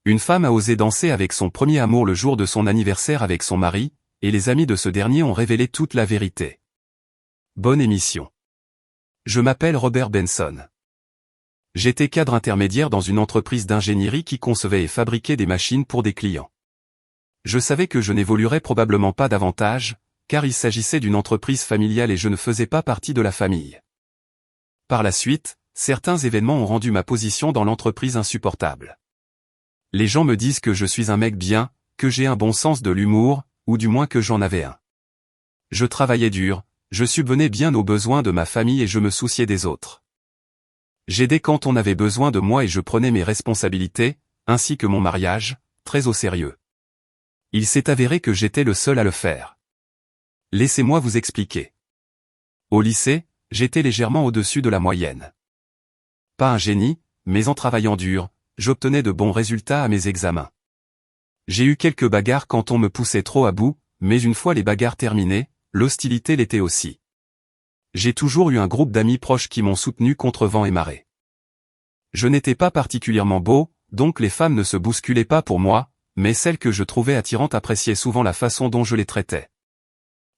Une femme a osé danser avec son premier amour le jour de son anniversaire avec son mari, et les amis de ce dernier ont révélé toute la vérité. Bonne émission. Je m'appelle Robert Benson. J'étais cadre intermédiaire dans une entreprise d'ingénierie qui concevait et fabriquait des machines pour des clients. Je savais que je n'évoluerais probablement pas davantage, car il s'agissait d'une entreprise familiale et je ne faisais pas partie de la famille. Par la suite, certains événements ont rendu ma position dans l'entreprise insupportable. Les gens me disent que je suis un mec bien, que j'ai un bon sens de l'humour, ou du moins que j'en avais un. Je travaillais dur, je subvenais bien aux besoins de ma famille et je me souciais des autres. J'aidais quand on avait besoin de moi et je prenais mes responsabilités, ainsi que mon mariage, très au sérieux. Il s'est avéré que j'étais le seul à le faire. Laissez-moi vous expliquer. Au lycée, j'étais légèrement au-dessus de la moyenne. Pas un génie, mais en travaillant dur, j'obtenais de bons résultats à mes examens. J'ai eu quelques bagarres quand on me poussait trop à bout, mais une fois les bagarres terminées, l'hostilité l'était aussi. J'ai toujours eu un groupe d'amis proches qui m'ont soutenu contre vent et marée. Je n'étais pas particulièrement beau, donc les femmes ne se bousculaient pas pour moi, mais celles que je trouvais attirantes appréciaient souvent la façon dont je les traitais.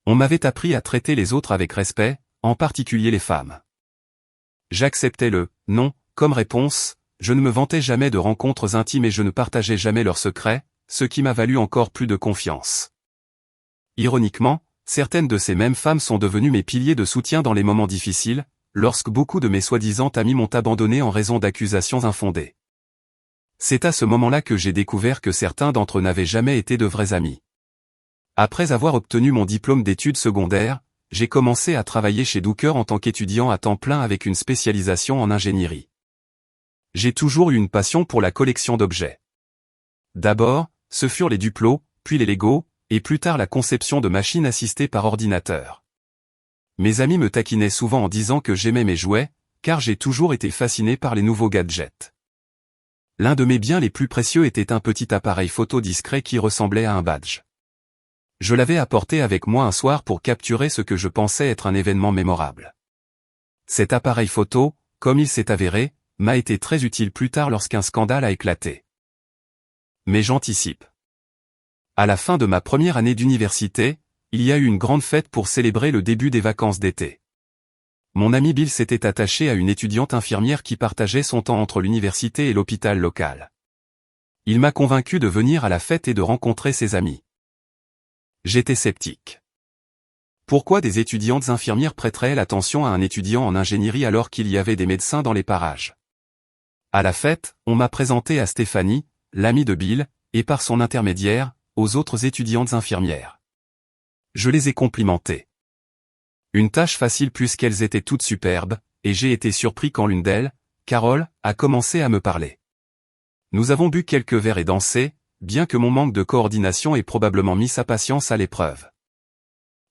On m'avait appris à traiter les autres avec respect, en particulier les femmes. J'acceptais le « non » comme réponse, je ne me vantais jamais de rencontres intimes et je ne partageais jamais leurs secrets, ce qui m'a valu encore plus de confiance. Ironiquement, certaines de ces mêmes femmes sont devenues mes piliers de soutien dans les moments difficiles, lorsque beaucoup de mes soi-disant amis m'ont abandonné en raison d'accusations infondées. C'est à ce moment-là que j'ai découvert que certains d'entre eux n'avaient jamais été de vrais amis. Après avoir obtenu mon diplôme d'études secondaires, j'ai commencé à travailler chez Docker en tant qu'étudiant à temps plein avec une spécialisation en ingénierie. J'ai toujours eu une passion pour la collection d'objets. D'abord, ce furent les Duplo, puis les Lego, et plus tard la conception de machines assistées par ordinateur. Mes amis me taquinaient souvent en disant que j'aimais mes jouets, car j'ai toujours été fasciné par les nouveaux gadgets. L'un de mes biens les plus précieux était un petit appareil photo discret qui ressemblait à un badge. Je l'avais apporté avec moi un soir pour capturer ce que je pensais être un événement mémorable. Cet appareil photo, comme il s'est avéré, m'a été très utile plus tard lorsqu'un scandale a éclaté. Mais j'anticipe. À la fin de ma première année d'université, il y a eu une grande fête pour célébrer le début des vacances d'été. Mon ami Bill s'était attaché à une étudiante infirmière qui partageait son temps entre l'université et l'hôpital local. Il m'a convaincu de venir à la fête et de rencontrer ses amis. J'étais sceptique. Pourquoi des étudiantes infirmières prêteraient l'attention à un étudiant en ingénierie alors qu'il y avait des médecins dans les parages? À la fête, on m'a présenté à Stéphanie, l'amie de Bill, et par son intermédiaire, aux autres étudiantes infirmières. Je les ai complimentées. Une tâche facile puisqu'elles étaient toutes superbes, et j'ai été surpris quand l'une d'elles, Carole, a commencé à me parler. Nous avons bu quelques verres et dansé, bien que mon manque de coordination ait probablement mis sa patience à l'épreuve.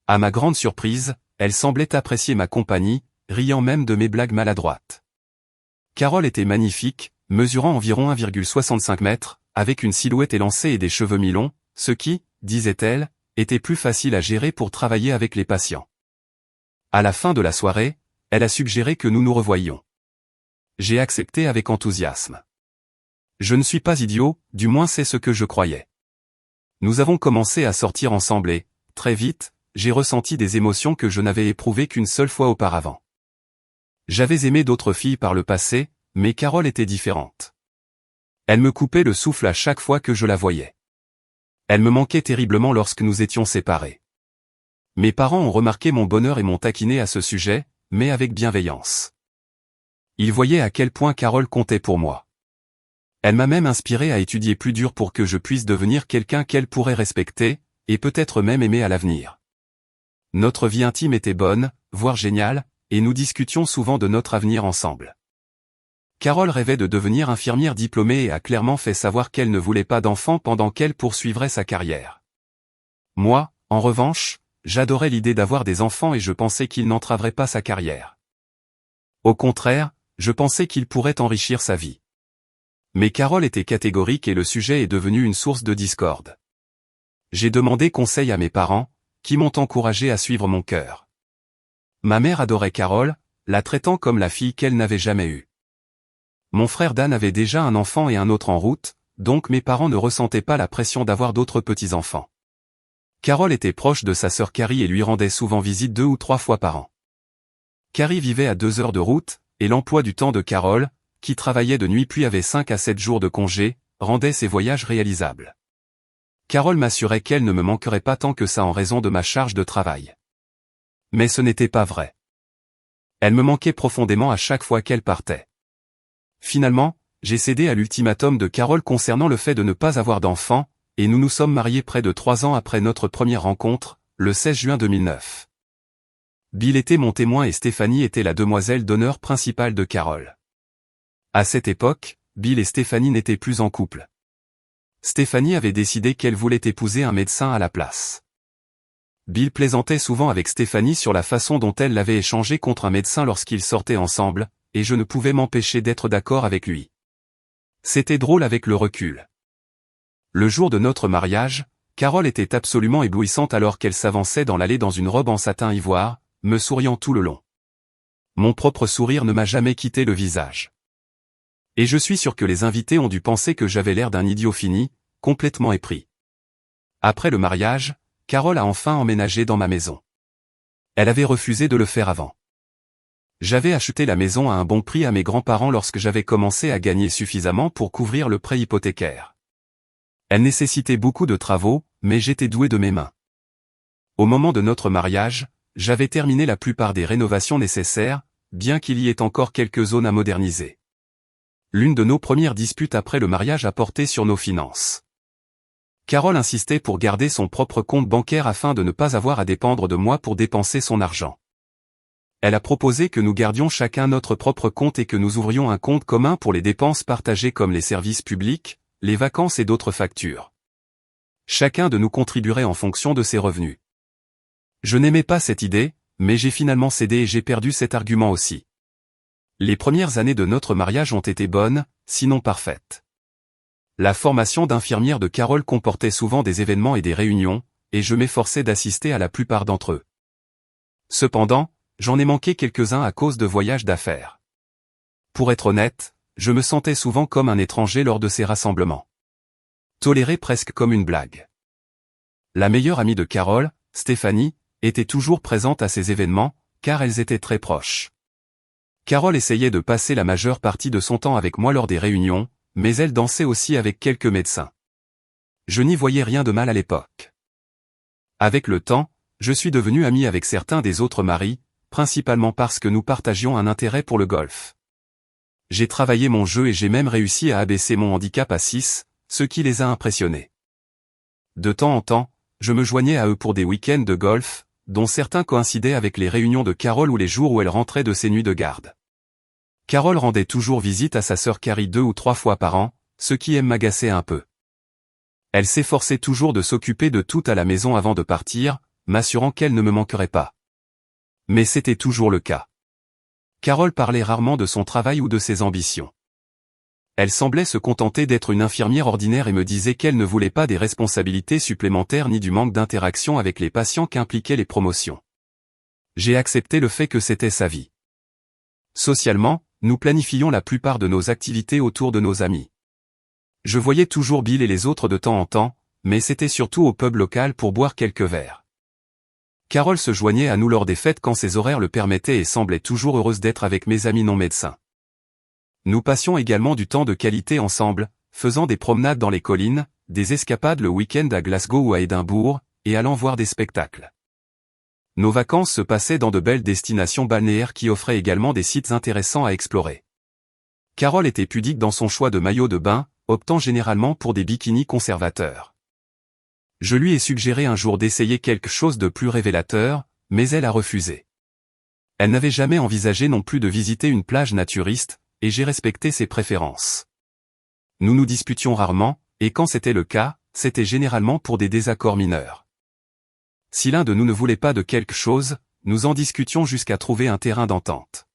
À ma grande surprise, elle semblait apprécier ma compagnie, riant même de mes blagues maladroites. Carole était magnifique, mesurant environ 1,65 mètres, avec une silhouette élancée et des cheveux mi-longs, ce qui, disait-elle, était plus facile à gérer pour travailler avec les patients. À la fin de la soirée, elle a suggéré que nous nous revoyions. J'ai accepté avec enthousiasme. Je ne suis pas idiot, du moins c'est ce que je croyais. Nous avons commencé à sortir ensemble et, très vite, j'ai ressenti des émotions que je n'avais éprouvées qu'une seule fois auparavant. J'avais aimé d'autres filles par le passé, mais Carole était différente. Elle me coupait le souffle à chaque fois que je la voyais. Elle me manquait terriblement lorsque nous étions séparés. Mes parents ont remarqué mon bonheur et m'ont taquiné à ce sujet, mais avec bienveillance. Ils voyaient à quel point Carole comptait pour moi. Elle m'a même inspiré à étudier plus dur pour que je puisse devenir quelqu'un qu'elle pourrait respecter, et peut-être même aimer à l'avenir. Notre vie intime était bonne, voire géniale, et nous discutions souvent de notre avenir ensemble. Carole rêvait de devenir infirmière diplômée et a clairement fait savoir qu'elle ne voulait pas d'enfant pendant qu'elle poursuivrait sa carrière. Moi, en revanche, j'adorais l'idée d'avoir des enfants et je pensais qu'ils n'entraveraient pas sa carrière. Au contraire, je pensais qu'ils pourraient enrichir sa vie. Mais Carole était catégorique et le sujet est devenu une source de discorde. J'ai demandé conseil à mes parents, qui m'ont encouragé à suivre mon cœur. Ma mère adorait Carole, la traitant comme la fille qu'elle n'avait jamais eue. Mon frère Dan avait déjà un enfant et un autre en route, donc mes parents ne ressentaient pas la pression d'avoir d'autres petits-enfants. Carole était proche de sa sœur Carrie et lui rendait souvent visite 2 ou 3 fois par an. Carrie vivait à 2 heures de route, et l'emploi du temps de Carole, qui travaillait de nuit puis avait 5 à 7 jours de congé, rendait ses voyages réalisables. Carole m'assurait qu'elle ne me manquerait pas tant que ça en raison de ma charge de travail. Mais ce n'était pas vrai. Elle me manquait profondément à chaque fois qu'elle partait. Finalement, j'ai cédé à l'ultimatum de Carole concernant le fait de ne pas avoir d'enfant, et nous nous sommes mariés près de 3 ans après notre première rencontre, le 16 juin 2009. Bill était mon témoin et Stéphanie était la demoiselle d'honneur principale de Carole. À cette époque, Bill et Stéphanie n'étaient plus en couple. Stéphanie avait décidé qu'elle voulait épouser un médecin à la place. Bill plaisantait souvent avec Stéphanie sur la façon dont elle l'avait échangé contre un médecin lorsqu'ils sortaient ensemble, et je ne pouvais m'empêcher d'être d'accord avec lui. C'était drôle avec le recul. Le jour de notre mariage, Carole était absolument éblouissante alors qu'elle s'avançait dans l'allée dans une robe en satin ivoire, me souriant tout le long. Mon propre sourire ne m'a jamais quitté le visage. Et je suis sûr que les invités ont dû penser que j'avais l'air d'un idiot fini, complètement épris. Après le mariage, Carole a enfin emménagé dans ma maison. Elle avait refusé de le faire avant. J'avais acheté la maison à un bon prix à mes grands-parents lorsque j'avais commencé à gagner suffisamment pour couvrir le prêt hypothécaire. Elle nécessitait beaucoup de travaux, mais j'étais doué de mes mains. Au moment de notre mariage, j'avais terminé la plupart des rénovations nécessaires, bien qu'il y ait encore quelques zones à moderniser. L'une de nos premières disputes après le mariage a porté sur nos finances. Carole insistait pour garder son propre compte bancaire afin de ne pas avoir à dépendre de moi pour dépenser son argent. Elle a proposé que nous gardions chacun notre propre compte et que nous ouvrions un compte commun pour les dépenses partagées comme les services publics, les vacances et d'autres factures. Chacun de nous contribuerait en fonction de ses revenus. Je n'aimais pas cette idée, mais j'ai finalement cédé et j'ai perdu cet argument aussi. Les premières années de notre mariage ont été bonnes, sinon parfaites. La formation d'infirmière de Carole comportait souvent des événements et des réunions, et je m'efforçais d'assister à la plupart d'entre eux. Cependant, j'en ai manqué quelques-uns à cause de voyages d'affaires. Pour être honnête, je me sentais souvent comme un étranger lors de ces rassemblements. Toléré presque comme une blague. La meilleure amie de Carole, Stéphanie, était toujours présente à ces événements, car elles étaient très proches. Carole essayait de passer la majeure partie de son temps avec moi lors des réunions, mais elle dansait aussi avec quelques médecins. Je n'y voyais rien de mal à l'époque. Avec le temps, je suis devenu ami avec certains des autres maris, principalement parce que nous partagions un intérêt pour le golf. J'ai travaillé mon jeu et j'ai même réussi à abaisser mon handicap à 6, ce qui les a impressionnés. De temps en temps, je me joignais à eux pour des week-ends de golf, dont certains coïncidaient avec les réunions de Carole ou les jours où elle rentrait de ses nuits de garde. Carole rendait toujours visite à sa sœur Carrie 2 ou 3 fois par an, ce qui m'agaçait un peu. Elle s'efforçait toujours de s'occuper de tout à la maison avant de partir, m'assurant qu'elle ne me manquerait pas. Mais c'était toujours le cas. Carole parlait rarement de son travail ou de ses ambitions. Elle semblait se contenter d'être une infirmière ordinaire et me disait qu'elle ne voulait pas des responsabilités supplémentaires ni du manque d'interaction avec les patients qu'impliquaient les promotions. J'ai accepté le fait que c'était sa vie. Socialement, nous planifions la plupart de nos activités autour de nos amis. Je voyais toujours Bill et les autres de temps en temps, mais c'était surtout au pub local pour boire quelques verres. Carole se joignait à nous lors des fêtes quand ses horaires le permettaient et semblait toujours heureuse d'être avec mes amis non médecins. Nous passions également du temps de qualité ensemble, faisant des promenades dans les collines, des escapades le week-end à Glasgow ou à Édimbourg, et allant voir des spectacles. Nos vacances se passaient dans de belles destinations balnéaires qui offraient également des sites intéressants à explorer. Carole était pudique dans son choix de maillot de bain, optant généralement pour des bikinis conservateurs. Je lui ai suggéré un jour d'essayer quelque chose de plus révélateur, mais elle a refusé. Elle n'avait jamais envisagé non plus de visiter une plage naturiste, et j'ai respecté ses préférences. Nous nous disputions rarement, et quand c'était le cas, c'était généralement pour des désaccords mineurs. Si l'un de nous ne voulait pas de quelque chose, nous en discutions jusqu'à trouver un terrain d'entente.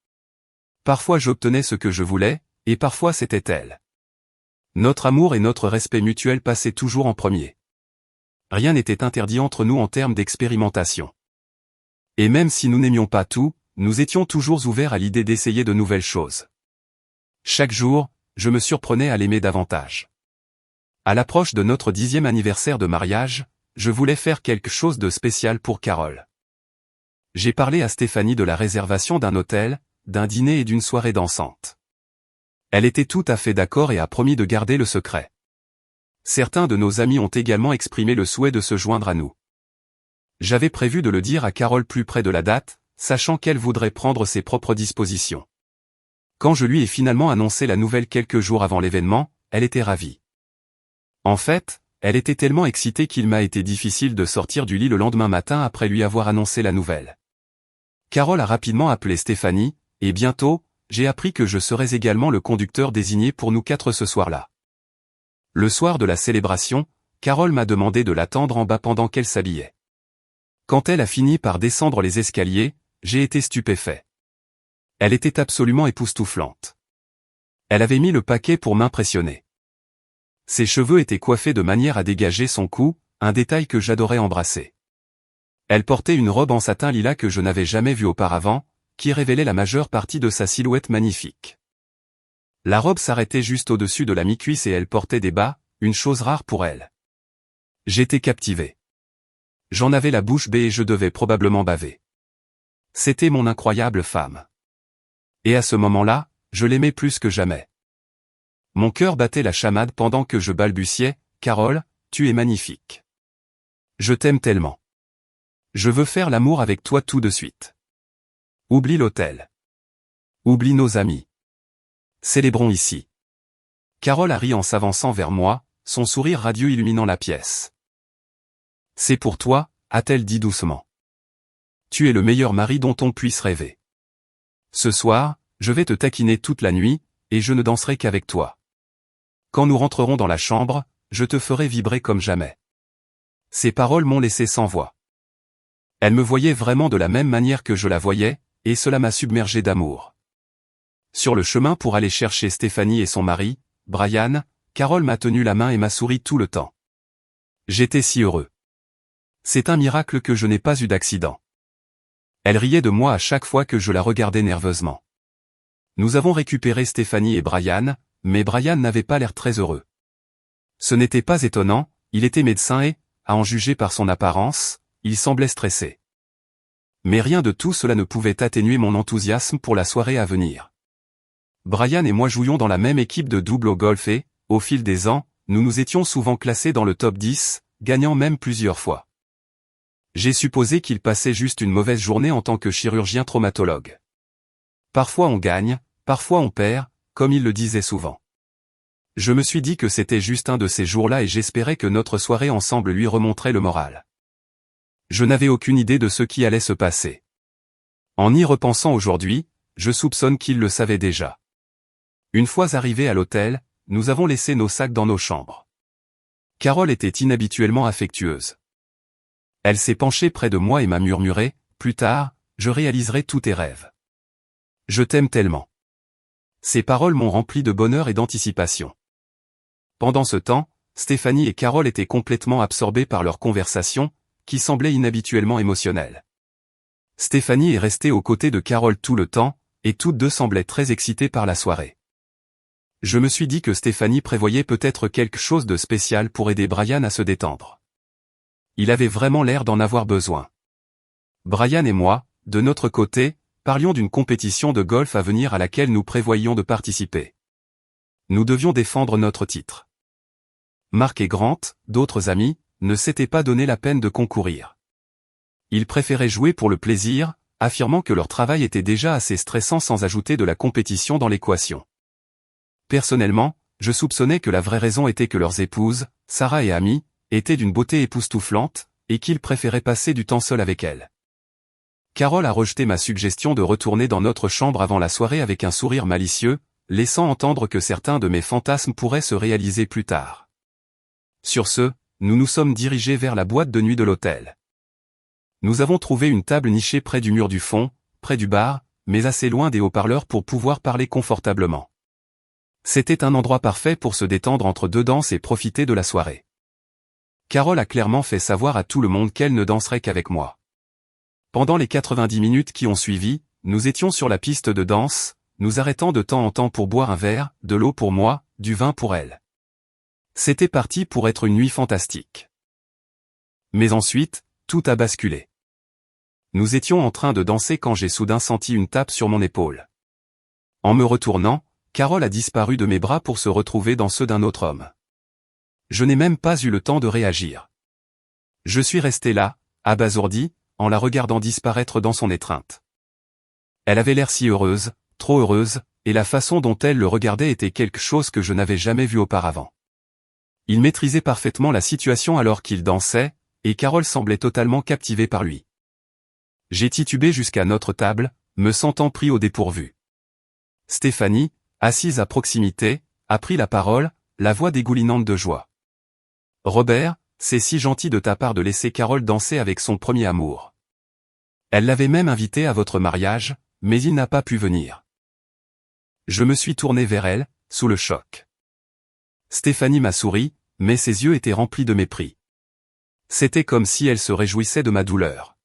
Parfois j'obtenais ce que je voulais, et parfois c'était elle. Notre amour et notre respect mutuel passaient toujours en premier. Rien n'était interdit entre nous en termes d'expérimentation. Et même si nous n'aimions pas tout, nous étions toujours ouverts à l'idée d'essayer de nouvelles choses. Chaque jour, je me surprenais à l'aimer davantage. À l'approche de notre 10e anniversaire de mariage, je voulais faire quelque chose de spécial pour Carole. J'ai parlé à Stéphanie de la réservation d'un hôtel, d'un dîner et d'une soirée dansante. Elle était tout à fait d'accord et a promis de garder le secret. Certains de nos amis ont également exprimé le souhait de se joindre à nous. J'avais prévu de le dire à Carole plus près de la date, sachant qu'elle voudrait prendre ses propres dispositions. Quand je lui ai finalement annoncé la nouvelle quelques jours avant l'événement, elle était ravie. En fait, elle était tellement excitée qu'il m'a été difficile de sortir du lit le lendemain matin après lui avoir annoncé la nouvelle. Carole a rapidement appelé Stéphanie, et bientôt, j'ai appris que je serais également le conducteur désigné pour nous 4 ce soir-là. Le soir de la célébration, Carole m'a demandé de l'attendre en bas pendant qu'elle s'habillait. Quand elle a fini par descendre les escaliers, j'ai été stupéfait. Elle était absolument époustouflante. Elle avait mis le paquet pour m'impressionner. Ses cheveux étaient coiffés de manière à dégager son cou, un détail que j'adorais embrasser. Elle portait une robe en satin lilas que je n'avais jamais vue auparavant, qui révélait la majeure partie de sa silhouette magnifique. La robe s'arrêtait juste au-dessus de la mi-cuisse et elle portait des bas, une chose rare pour elle. J'étais captivé. J'en avais la bouche bée et je devais probablement baver. C'était mon incroyable femme. Et à ce moment-là, je l'aimais plus que jamais. Mon cœur battait la chamade pendant que je balbutiais, « Carole, tu es magnifique. Je t'aime tellement. Je veux faire l'amour avec toi tout de suite. Oublie l'hôtel. Oublie nos amis. Célébrons ici. » Carole a ri en s'avançant vers moi, son sourire radieux illuminant la pièce. « C'est pour toi, » a-t-elle dit doucement. « Tu es le meilleur mari dont on puisse rêver. Ce soir, je vais te taquiner toute la nuit, et je ne danserai qu'avec toi. Quand nous rentrerons dans la chambre, je te ferai vibrer comme jamais. » Ces paroles m'ont laissé sans voix. Elle me voyait vraiment de la même manière que je la voyais, et cela m'a submergé d'amour. Sur le chemin pour aller chercher Stéphanie et son mari, Brian, Carole m'a tenu la main et m'a souri tout le temps. J'étais si heureux. C'est un miracle que je n'ai pas eu d'accident. Elle riait de moi à chaque fois que je la regardais nerveusement. Nous avons récupéré Stéphanie et Brian, mais Brian n'avait pas l'air très heureux. Ce n'était pas étonnant, il était médecin et, à en juger par son apparence, il semblait stressé. Mais rien de tout cela ne pouvait atténuer mon enthousiasme pour la soirée à venir. Brian et moi jouions dans la même équipe de double au golf et, au fil des ans, nous nous étions souvent classés dans le top 10, gagnant même plusieurs fois. J'ai supposé qu'il passait juste une mauvaise journée en tant que chirurgien traumatologue. Parfois on gagne, parfois on perd, comme il le disait souvent. Je me suis dit que c'était juste un de ces jours-là et j'espérais que notre soirée ensemble lui remonterait le moral. Je n'avais aucune idée de ce qui allait se passer. En y repensant aujourd'hui, je soupçonne qu'il le savait déjà. Une fois arrivés à l'hôtel, nous avons laissé nos sacs dans nos chambres. Carole était inhabituellement affectueuse. Elle s'est penchée près de moi et m'a murmuré, « Plus tard, je réaliserai tous tes rêves. Je t'aime tellement. » Ces paroles m'ont rempli de bonheur et d'anticipation. Pendant ce temps, Stéphanie et Carole étaient complètement absorbées par leur conversation, qui semblait inhabituellement émotionnelle. Stéphanie est restée aux côtés de Carole tout le temps, et toutes deux semblaient très excitées par la soirée. Je me suis dit que Stéphanie prévoyait peut-être quelque chose de spécial pour aider Brian à se détendre. Il avait vraiment l'air d'en avoir besoin. Brian et moi, de notre côté, parlions d'une compétition de golf à venir à laquelle nous prévoyions de participer. Nous devions défendre notre titre. Mark et Grant, d'autres amis, ne s'étaient pas donné la peine de concourir. Ils préféraient jouer pour le plaisir, affirmant que leur travail était déjà assez stressant sans ajouter de la compétition dans l'équation. Personnellement, je soupçonnais que la vraie raison était que leurs épouses, Sarah et Amy, étaient d'une beauté époustouflante, et qu'ils préféraient passer du temps seul avec elles. Carole a rejeté ma suggestion de retourner dans notre chambre avant la soirée avec un sourire malicieux, laissant entendre que certains de mes fantasmes pourraient se réaliser plus tard. Sur ce, nous nous sommes dirigés vers la boîte de nuit de l'hôtel. Nous avons trouvé une table nichée près du mur du fond, près du bar, mais assez loin des haut-parleurs pour pouvoir parler confortablement. C'était un endroit parfait pour se détendre entre deux danses et profiter de la soirée. Carole a clairement fait savoir à tout le monde qu'elle ne danserait qu'avec moi. Pendant les 90 minutes qui ont suivi, nous étions sur la piste de danse, nous arrêtant de temps en temps pour boire un verre, de l'eau pour moi, du vin pour elle. C'était parti pour être une nuit fantastique. Mais ensuite, tout a basculé. Nous étions en train de danser quand j'ai soudain senti une tape sur mon épaule. En me retournant, Carole a disparu de mes bras pour se retrouver dans ceux d'un autre homme. Je n'ai même pas eu le temps de réagir. Je suis resté là, abasourdi, en la regardant disparaître dans son étreinte. Elle avait l'air si heureuse, trop heureuse, et la façon dont elle le regardait était quelque chose que je n'avais jamais vu auparavant. Il maîtrisait parfaitement la situation alors qu'il dansait, et Carole semblait totalement captivée par lui. J'ai titubé jusqu'à notre table, me sentant pris au dépourvu. Stéphanie, assise à proximité, a pris la parole, la voix dégoulinante de joie. « Robert, c'est si gentil de ta part de laisser Carole danser avec son premier amour. Elle l'avait même invité à votre mariage, mais il n'a pas pu venir. » Je me suis tourné vers elle, sous le choc. Stéphanie m'a souri, mais ses yeux étaient remplis de mépris. C'était comme si elle se réjouissait de ma douleur.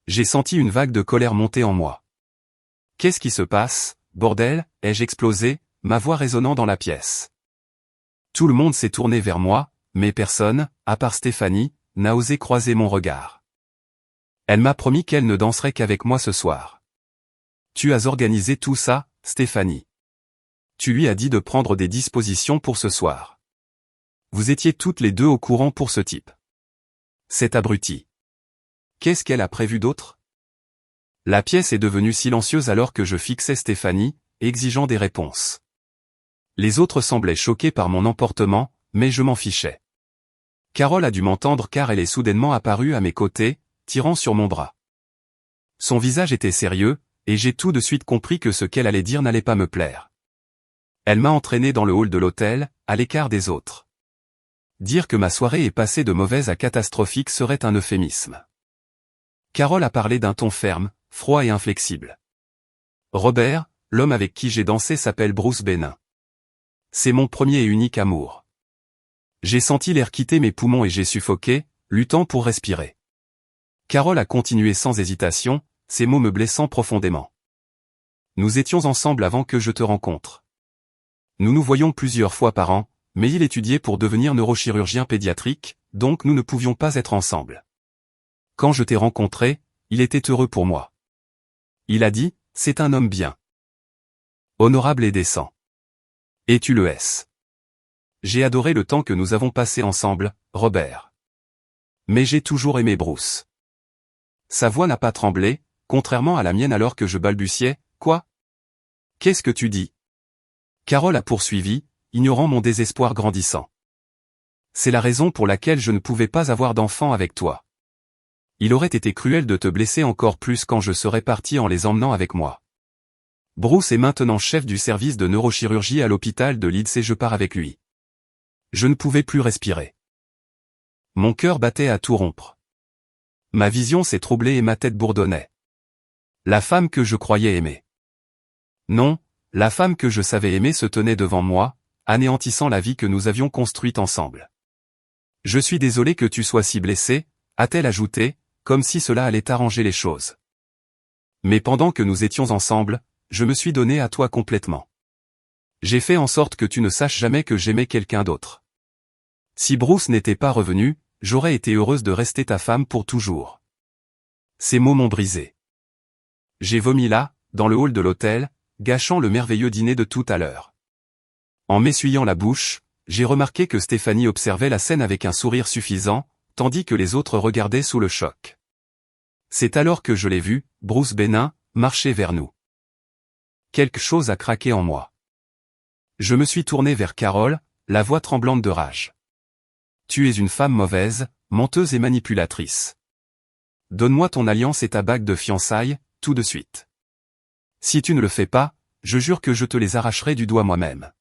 J'ai senti une vague de colère monter en moi. « Qu'est-ce qui se passe, bordel ?» ai-je explosé, ma voix résonnant dans la pièce. Tout le monde s'est tourné vers moi, mais personne, à part Stéphanie, n'a osé croiser mon regard. Elle m'a promis qu'elle ne danserait qu'avec moi ce soir. « Tu as organisé tout ça, Stéphanie. Tu lui as dit de prendre des dispositions pour ce soir. Vous étiez toutes les deux au courant pour ce type. Cet abruti. Qu'est-ce qu'elle a prévu d'autre ?» La pièce est devenue silencieuse alors que je fixais Stéphanie, exigeant des réponses. Les autres semblaient choqués par mon emportement, mais je m'en fichais. Carole a dû m'entendre car elle est soudainement apparue à mes côtés, tirant sur mon bras. Son visage était sérieux, et j'ai tout de suite compris que ce qu'elle allait dire n'allait pas me plaire. Elle m'a entraîné dans le hall de l'hôtel, à l'écart des autres. Dire que ma soirée est passée de mauvaise à catastrophique serait un euphémisme. Carole a parlé d'un ton ferme, froid et inflexible. « Robert, l'homme avec qui j'ai dansé s'appelle Bruce Benin. C'est mon premier et unique amour. » J'ai senti l'air quitter mes poumons et j'ai suffoqué, luttant pour respirer. Carole a continué sans hésitation, ses mots me blessant profondément. « Nous étions ensemble avant que je te rencontre. Nous nous voyions plusieurs fois par an, mais il étudiait pour devenir neurochirurgien pédiatrique, donc nous ne pouvions pas être ensemble. Quand je t'ai rencontré, il était heureux pour moi. Il a dit, c'est un homme bien. Honorable et décent. Et tu le es. J'ai adoré le temps que nous avons passé ensemble, Robert. Mais j'ai toujours aimé Bruce. » Sa voix n'a pas tremblé, contrairement à la mienne alors que je balbutiais, « Quoi ? Qu'est-ce que tu dis ?» Carole a poursuivi, ignorant mon désespoir grandissant. « C'est la raison pour laquelle je ne pouvais pas avoir d'enfant avec toi. Il aurait été cruel de te blesser encore plus quand je serais parti en les emmenant avec moi. Bruce est maintenant chef du service de neurochirurgie à l'hôpital de Leeds et je pars avec lui. » Je ne pouvais plus respirer. Mon cœur battait à tout rompre. Ma vision s'est troublée et ma tête bourdonnait. La femme que je croyais aimer. Non, la femme que je savais aimer se tenait devant moi, anéantissant la vie que nous avions construite ensemble. « Je suis désolé que tu sois si blessé, » a-t-elle ajouté, comme si cela allait arranger les choses. Mais pendant que nous étions ensemble, je me suis donné à toi complètement. J'ai fait en sorte que tu ne saches jamais que j'aimais quelqu'un d'autre. Si Bruce n'était pas revenu, j'aurais été heureuse de rester ta femme pour toujours. Ces mots m'ont brisé. J'ai vomi là, dans le hall de l'hôtel, gâchant le merveilleux dîner de tout à l'heure. En m'essuyant la bouche, j'ai remarqué que Stéphanie observait la scène avec un sourire suffisant, tandis que les autres regardaient sous le choc. C'est alors que je l'ai vu, Bruce Benin, marcher vers nous. Quelque chose a craqué en moi. Je me suis tourné vers Carole, la voix tremblante de rage. « Tu es une femme mauvaise, menteuse et manipulatrice. Donne-moi ton alliance et ta bague de fiançailles, tout de suite. Si tu ne le fais pas, je jure que je te les arracherai du doigt moi-même. »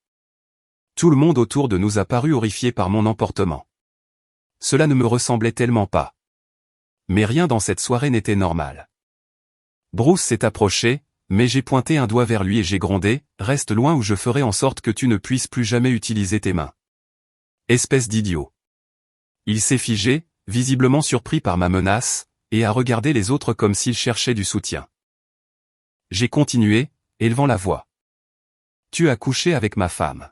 Tout le monde autour de nous a paru horrifié par mon emportement. Cela ne me ressemblait tellement pas. Mais rien dans cette soirée n'était normal. Bruce s'est approché, mais j'ai pointé un doigt vers lui et j'ai grondé, « Reste loin ou je ferai en sorte que tu ne puisses plus jamais utiliser tes mains. » Espèce d'idiot. Il s'est figé, visiblement surpris par ma menace, et a regardé les autres comme s'il cherchait du soutien. J'ai continué, élevant la voix. « Tu as couché avec ma femme.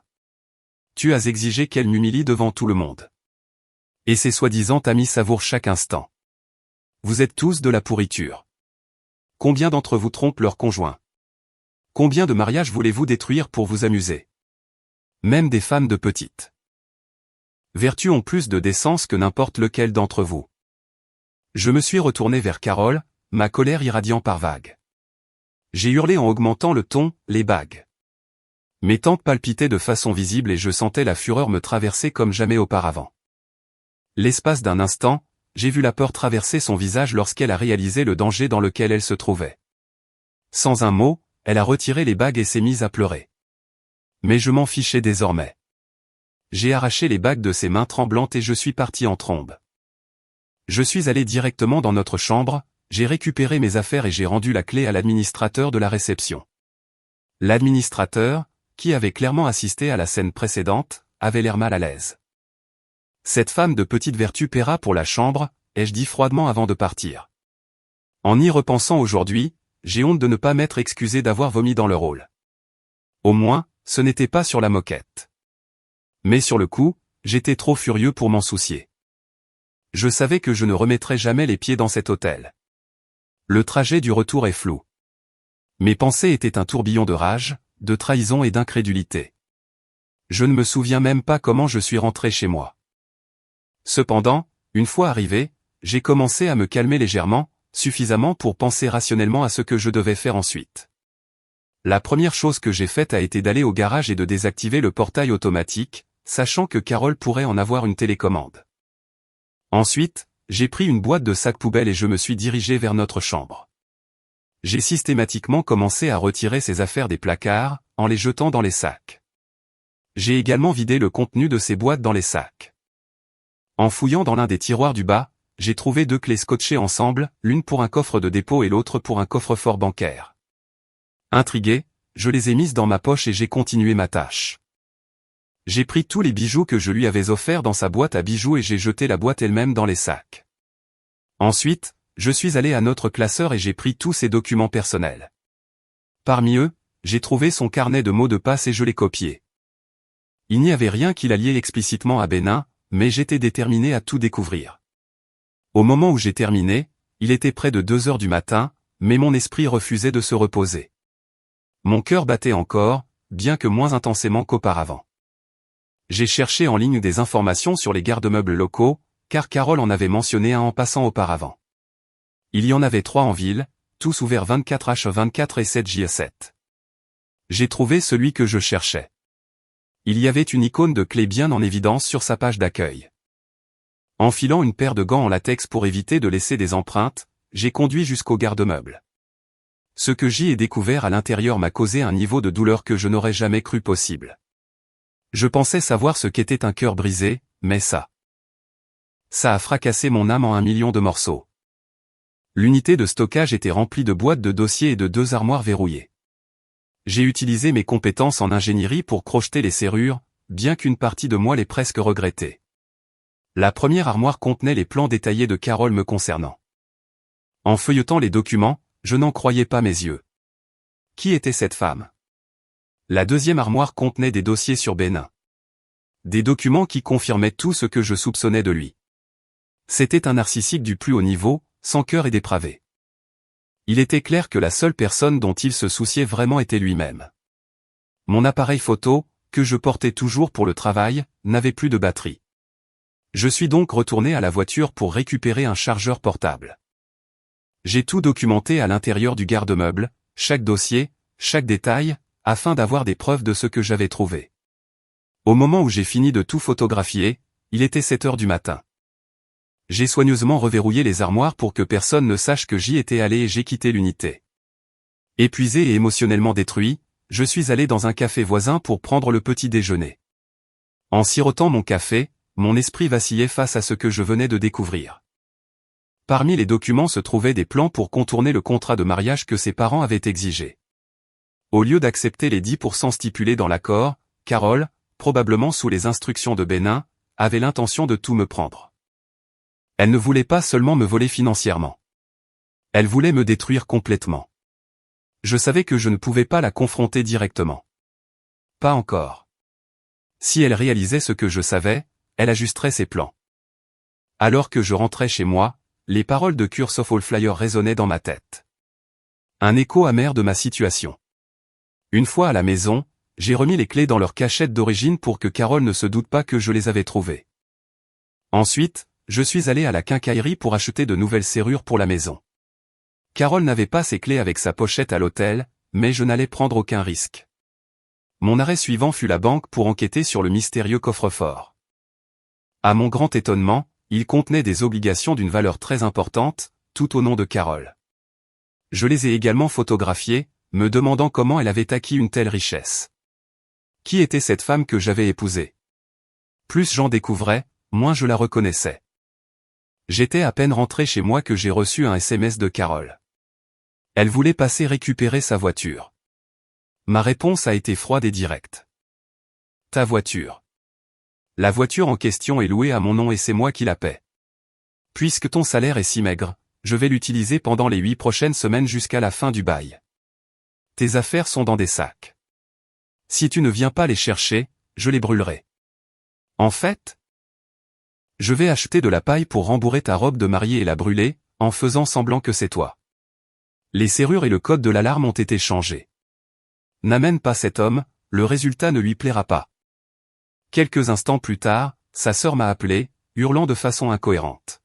tu as exigé qu'elle m'humilie devant tout le monde. Et ses soi-disant amis savourent chaque instant. Vous êtes tous de la pourriture. Combien d'entre vous trompent leurs conjoints? Combien de mariages voulez-vous détruire pour vous amuser? Même des femmes de petite vertu ont plus de décence que n'importe lequel d'entre vous. Je me suis retourné vers Carole, ma colère irradiant par vagues. J'ai hurlé en augmentant le ton, les bagues. Mes tempes palpitaient de façon visible et je sentais la fureur me traverser comme jamais auparavant. L'espace d'un instant, j'ai vu la peur traverser son visage lorsqu'elle a réalisé le danger dans lequel elle se trouvait. Sans un mot, elle a retiré les bagues et s'est mise à pleurer. Mais je m'en fichais désormais. J'ai arraché les bagues de ses mains tremblantes et je suis parti en trombe. Je suis allé directement dans notre chambre, j'ai récupéré mes affaires et j'ai rendu la clé à l'administrateur de la réception. L'administrateur, qui avait clairement assisté à la scène précédente, avait l'air mal à l'aise. Cette femme de petite vertu paiera pour la chambre, ai-je dit froidement avant de partir. En y repensant aujourd'hui, j'ai honte de ne pas m'être excusé d'avoir vomi dans le rôle. Au moins, ce n'était pas sur la moquette. Mais sur le coup, j'étais trop furieux pour m'en soucier. Je savais que je ne remettrais jamais les pieds dans cet hôtel. Le trajet du retour est flou. Mes pensées étaient un tourbillon de rage, de trahison et d'incrédulité. Je ne me souviens même pas comment je suis rentré chez moi. Cependant, une fois arrivé, j'ai commencé à me calmer légèrement, suffisamment pour penser rationnellement à ce que je devais faire ensuite. La première chose que j'ai faite a été d'aller au garage et de désactiver le portail automatique, sachant que Carole pourrait en avoir une télécommande. Ensuite, j'ai pris une boîte de sacs poubelles et je me suis dirigé vers notre chambre. J'ai systématiquement commencé à retirer ses affaires des placards, en les jetant dans les sacs. J'ai également vidé le contenu de ces boîtes dans les sacs. En fouillant dans l'un des tiroirs du bas, j'ai trouvé 2 clés scotchées ensemble, l'une pour un coffre de dépôt et l'autre pour un coffre-fort bancaire. Intrigué, je les ai mises dans ma poche et j'ai continué ma tâche. J'ai pris tous les bijoux que je lui avais offerts dans sa boîte à bijoux et j'ai jeté la boîte elle-même dans les sacs. Ensuite, je suis allé à notre classeur et j'ai pris tous ses documents personnels. Parmi eux, j'ai trouvé son carnet de mots de passe et je l'ai copié. Il n'y avait rien qui la liait explicitement à Bénin, mais j'étais déterminé à tout découvrir. Au moment où j'ai terminé, il était près de 2 heures du matin, mais mon esprit refusait de se reposer. Mon cœur battait encore, bien que moins intensément qu'auparavant. J'ai cherché en ligne des informations sur les garde-meubles locaux, car Carole en avait mentionné un en passant auparavant. Il y en avait 3 en ville, tous ouverts 24h24 et 7h7. J'ai trouvé celui que je cherchais. Il y avait une icône de clé bien en évidence sur sa page d'accueil. Enfilant une paire de gants en latex pour éviter de laisser des empreintes, j'ai conduit jusqu'au garde-meuble. Ce que j'y ai découvert à l'intérieur m'a causé un niveau de douleur que je n'aurais jamais cru possible. Je pensais savoir ce qu'était un cœur brisé, mais ça a fracassé mon âme en 1 million de morceaux. L'unité de stockage était remplie de boîtes de dossiers et de 2 armoires verrouillées. J'ai utilisé mes compétences en ingénierie pour crocheter les serrures, bien qu'une partie de moi l'ait presque regretté. La première armoire contenait les plans détaillés de Carole me concernant. En feuilletant les documents, je n'en croyais pas mes yeux. Qui était cette femme? La deuxième armoire contenait des dossiers sur Bénin. Des documents qui confirmaient tout ce que je soupçonnais de lui. C'était un narcissique du plus haut niveau, sans cœur et dépravé. Il était clair que la seule personne dont il se souciait vraiment était lui-même. Mon appareil photo, que je portais toujours pour le travail, n'avait plus de batterie. Je suis donc retourné à la voiture pour récupérer un chargeur portable. J'ai tout documenté à l'intérieur du garde-meuble, chaque dossier, chaque détail, afin d'avoir des preuves de ce que j'avais trouvé. Au moment où j'ai fini de tout photographier, il était 7 heures du matin. J'ai soigneusement reverrouillé les armoires pour que personne ne sache que j'y étais allé et j'ai quitté l'unité. Épuisé et émotionnellement détruit, je suis allé dans un café voisin pour prendre le petit déjeuner. En sirotant mon café, mon esprit vacillait face à ce que je venais de découvrir. Parmi les documents se trouvaient des plans pour contourner le contrat de mariage que ses parents avaient exigé. Au lieu d'accepter les 10% stipulés dans l'accord, Carole, probablement sous les instructions de Bénin, avait l'intention de tout me prendre. Elle ne voulait pas seulement me voler financièrement. Elle voulait me détruire complètement. Je savais que je ne pouvais pas la confronter directement. Pas encore. Si elle réalisait ce que je savais, elle ajusterait ses plans. Alors que je rentrais chez moi, les paroles de Curse of All Flyers résonnaient dans ma tête. Un écho amer de ma situation. Une fois à la maison, j'ai remis les clés dans leur cachette d'origine pour que Carole ne se doute pas que je les avais trouvées. Ensuite, je suis allé à la quincaillerie pour acheter de nouvelles serrures pour la maison. Carole n'avait pas ses clés avec sa pochette à l'hôtel, mais je n'allais prendre aucun risque. Mon arrêt suivant fut la banque pour enquêter sur le mystérieux coffre-fort. À mon grand étonnement, il contenait des obligations d'une valeur très importante, tout au nom de Carole. Je les ai également photographiées, me demandant comment elle avait acquis une telle richesse. Qui était cette femme que j'avais épousée? Plus j'en découvrais, moins je la reconnaissais. J'étais à peine rentré chez moi que j'ai reçu un SMS de Carole. Elle voulait passer récupérer sa voiture. Ma réponse a été froide et directe. Ta voiture. La voiture en question est louée à mon nom et c'est moi qui la paie. Puisque ton salaire est si maigre, je vais l'utiliser pendant les 8 prochaines semaines jusqu'à la fin du bail. Tes affaires sont dans des sacs. Si tu ne viens pas les chercher, je les brûlerai. En fait, je vais acheter de la paille pour rembourrer ta robe de mariée et la brûler, en faisant semblant que c'est toi. Les serrures et le code de l'alarme ont été changés. N'amène pas cet homme, le résultat ne lui plaira pas. Quelques instants plus tard, sa sœur m'a appelé, hurlant de façon incohérente.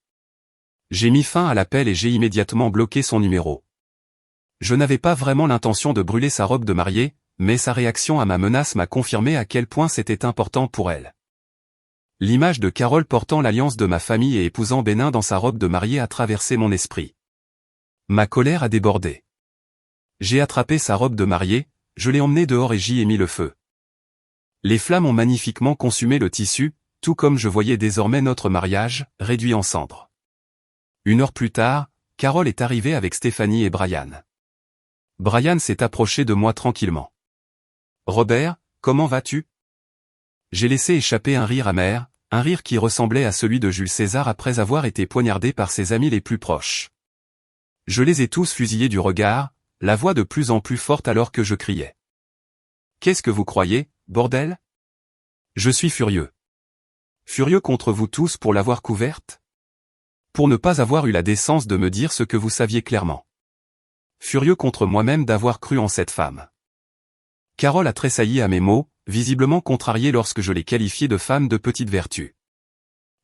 J'ai mis fin à l'appel et j'ai immédiatement bloqué son numéro. Je n'avais pas vraiment l'intention de brûler sa robe de mariée, mais sa réaction à ma menace m'a confirmé à quel point c'était important pour elle. L'image de Carole portant l'alliance de ma famille et épousant Bénin dans sa robe de mariée a traversé mon esprit. Ma colère a débordé. J'ai attrapé sa robe de mariée, je l'ai emmenée dehors et j'y ai mis le feu. Les flammes ont magnifiquement consumé le tissu, tout comme je voyais désormais notre mariage, réduit en cendres. 1 heure plus tard, Carole est arrivée avec Stéphanie et Brian. Brian s'est approché de moi tranquillement. « Robert, comment vas-tu » J'ai laissé échapper un rire amer, un rire qui ressemblait à celui de Jules César après avoir été poignardé par ses amis les plus proches. Je les ai tous fusillés du regard, la voix de plus en plus forte alors que je criais. « Qu'est-ce que vous croyez, bordel ? Je suis furieux. Furieux contre vous tous pour l'avoir couverte ? Pour ne pas avoir eu la décence de me dire ce que vous saviez clairement. Furieux contre moi-même d'avoir cru en cette femme. » Carole a tressailli à mes mots, visiblement contrariée lorsque je l'ai qualifiée de femme de petite vertu.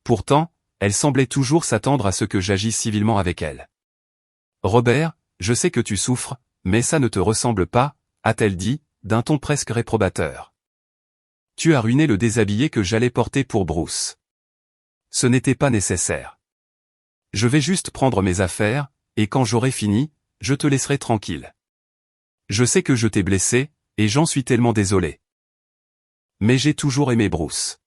Pourtant, elle semblait toujours s'attendre à ce que j'agisse civilement avec elle. « Robert, je sais que tu souffres, mais ça ne te ressemble pas, a-t-elle dit, d'un ton presque réprobateur. Tu as ruiné le déshabillé que j'allais porter pour Bruce. Ce n'était pas nécessaire. Je vais juste prendre mes affaires, et quand j'aurai fini, je te laisserai tranquille. Je sais que je t'ai blessé, et j'en suis tellement désolé. Mais j'ai toujours aimé Bruce.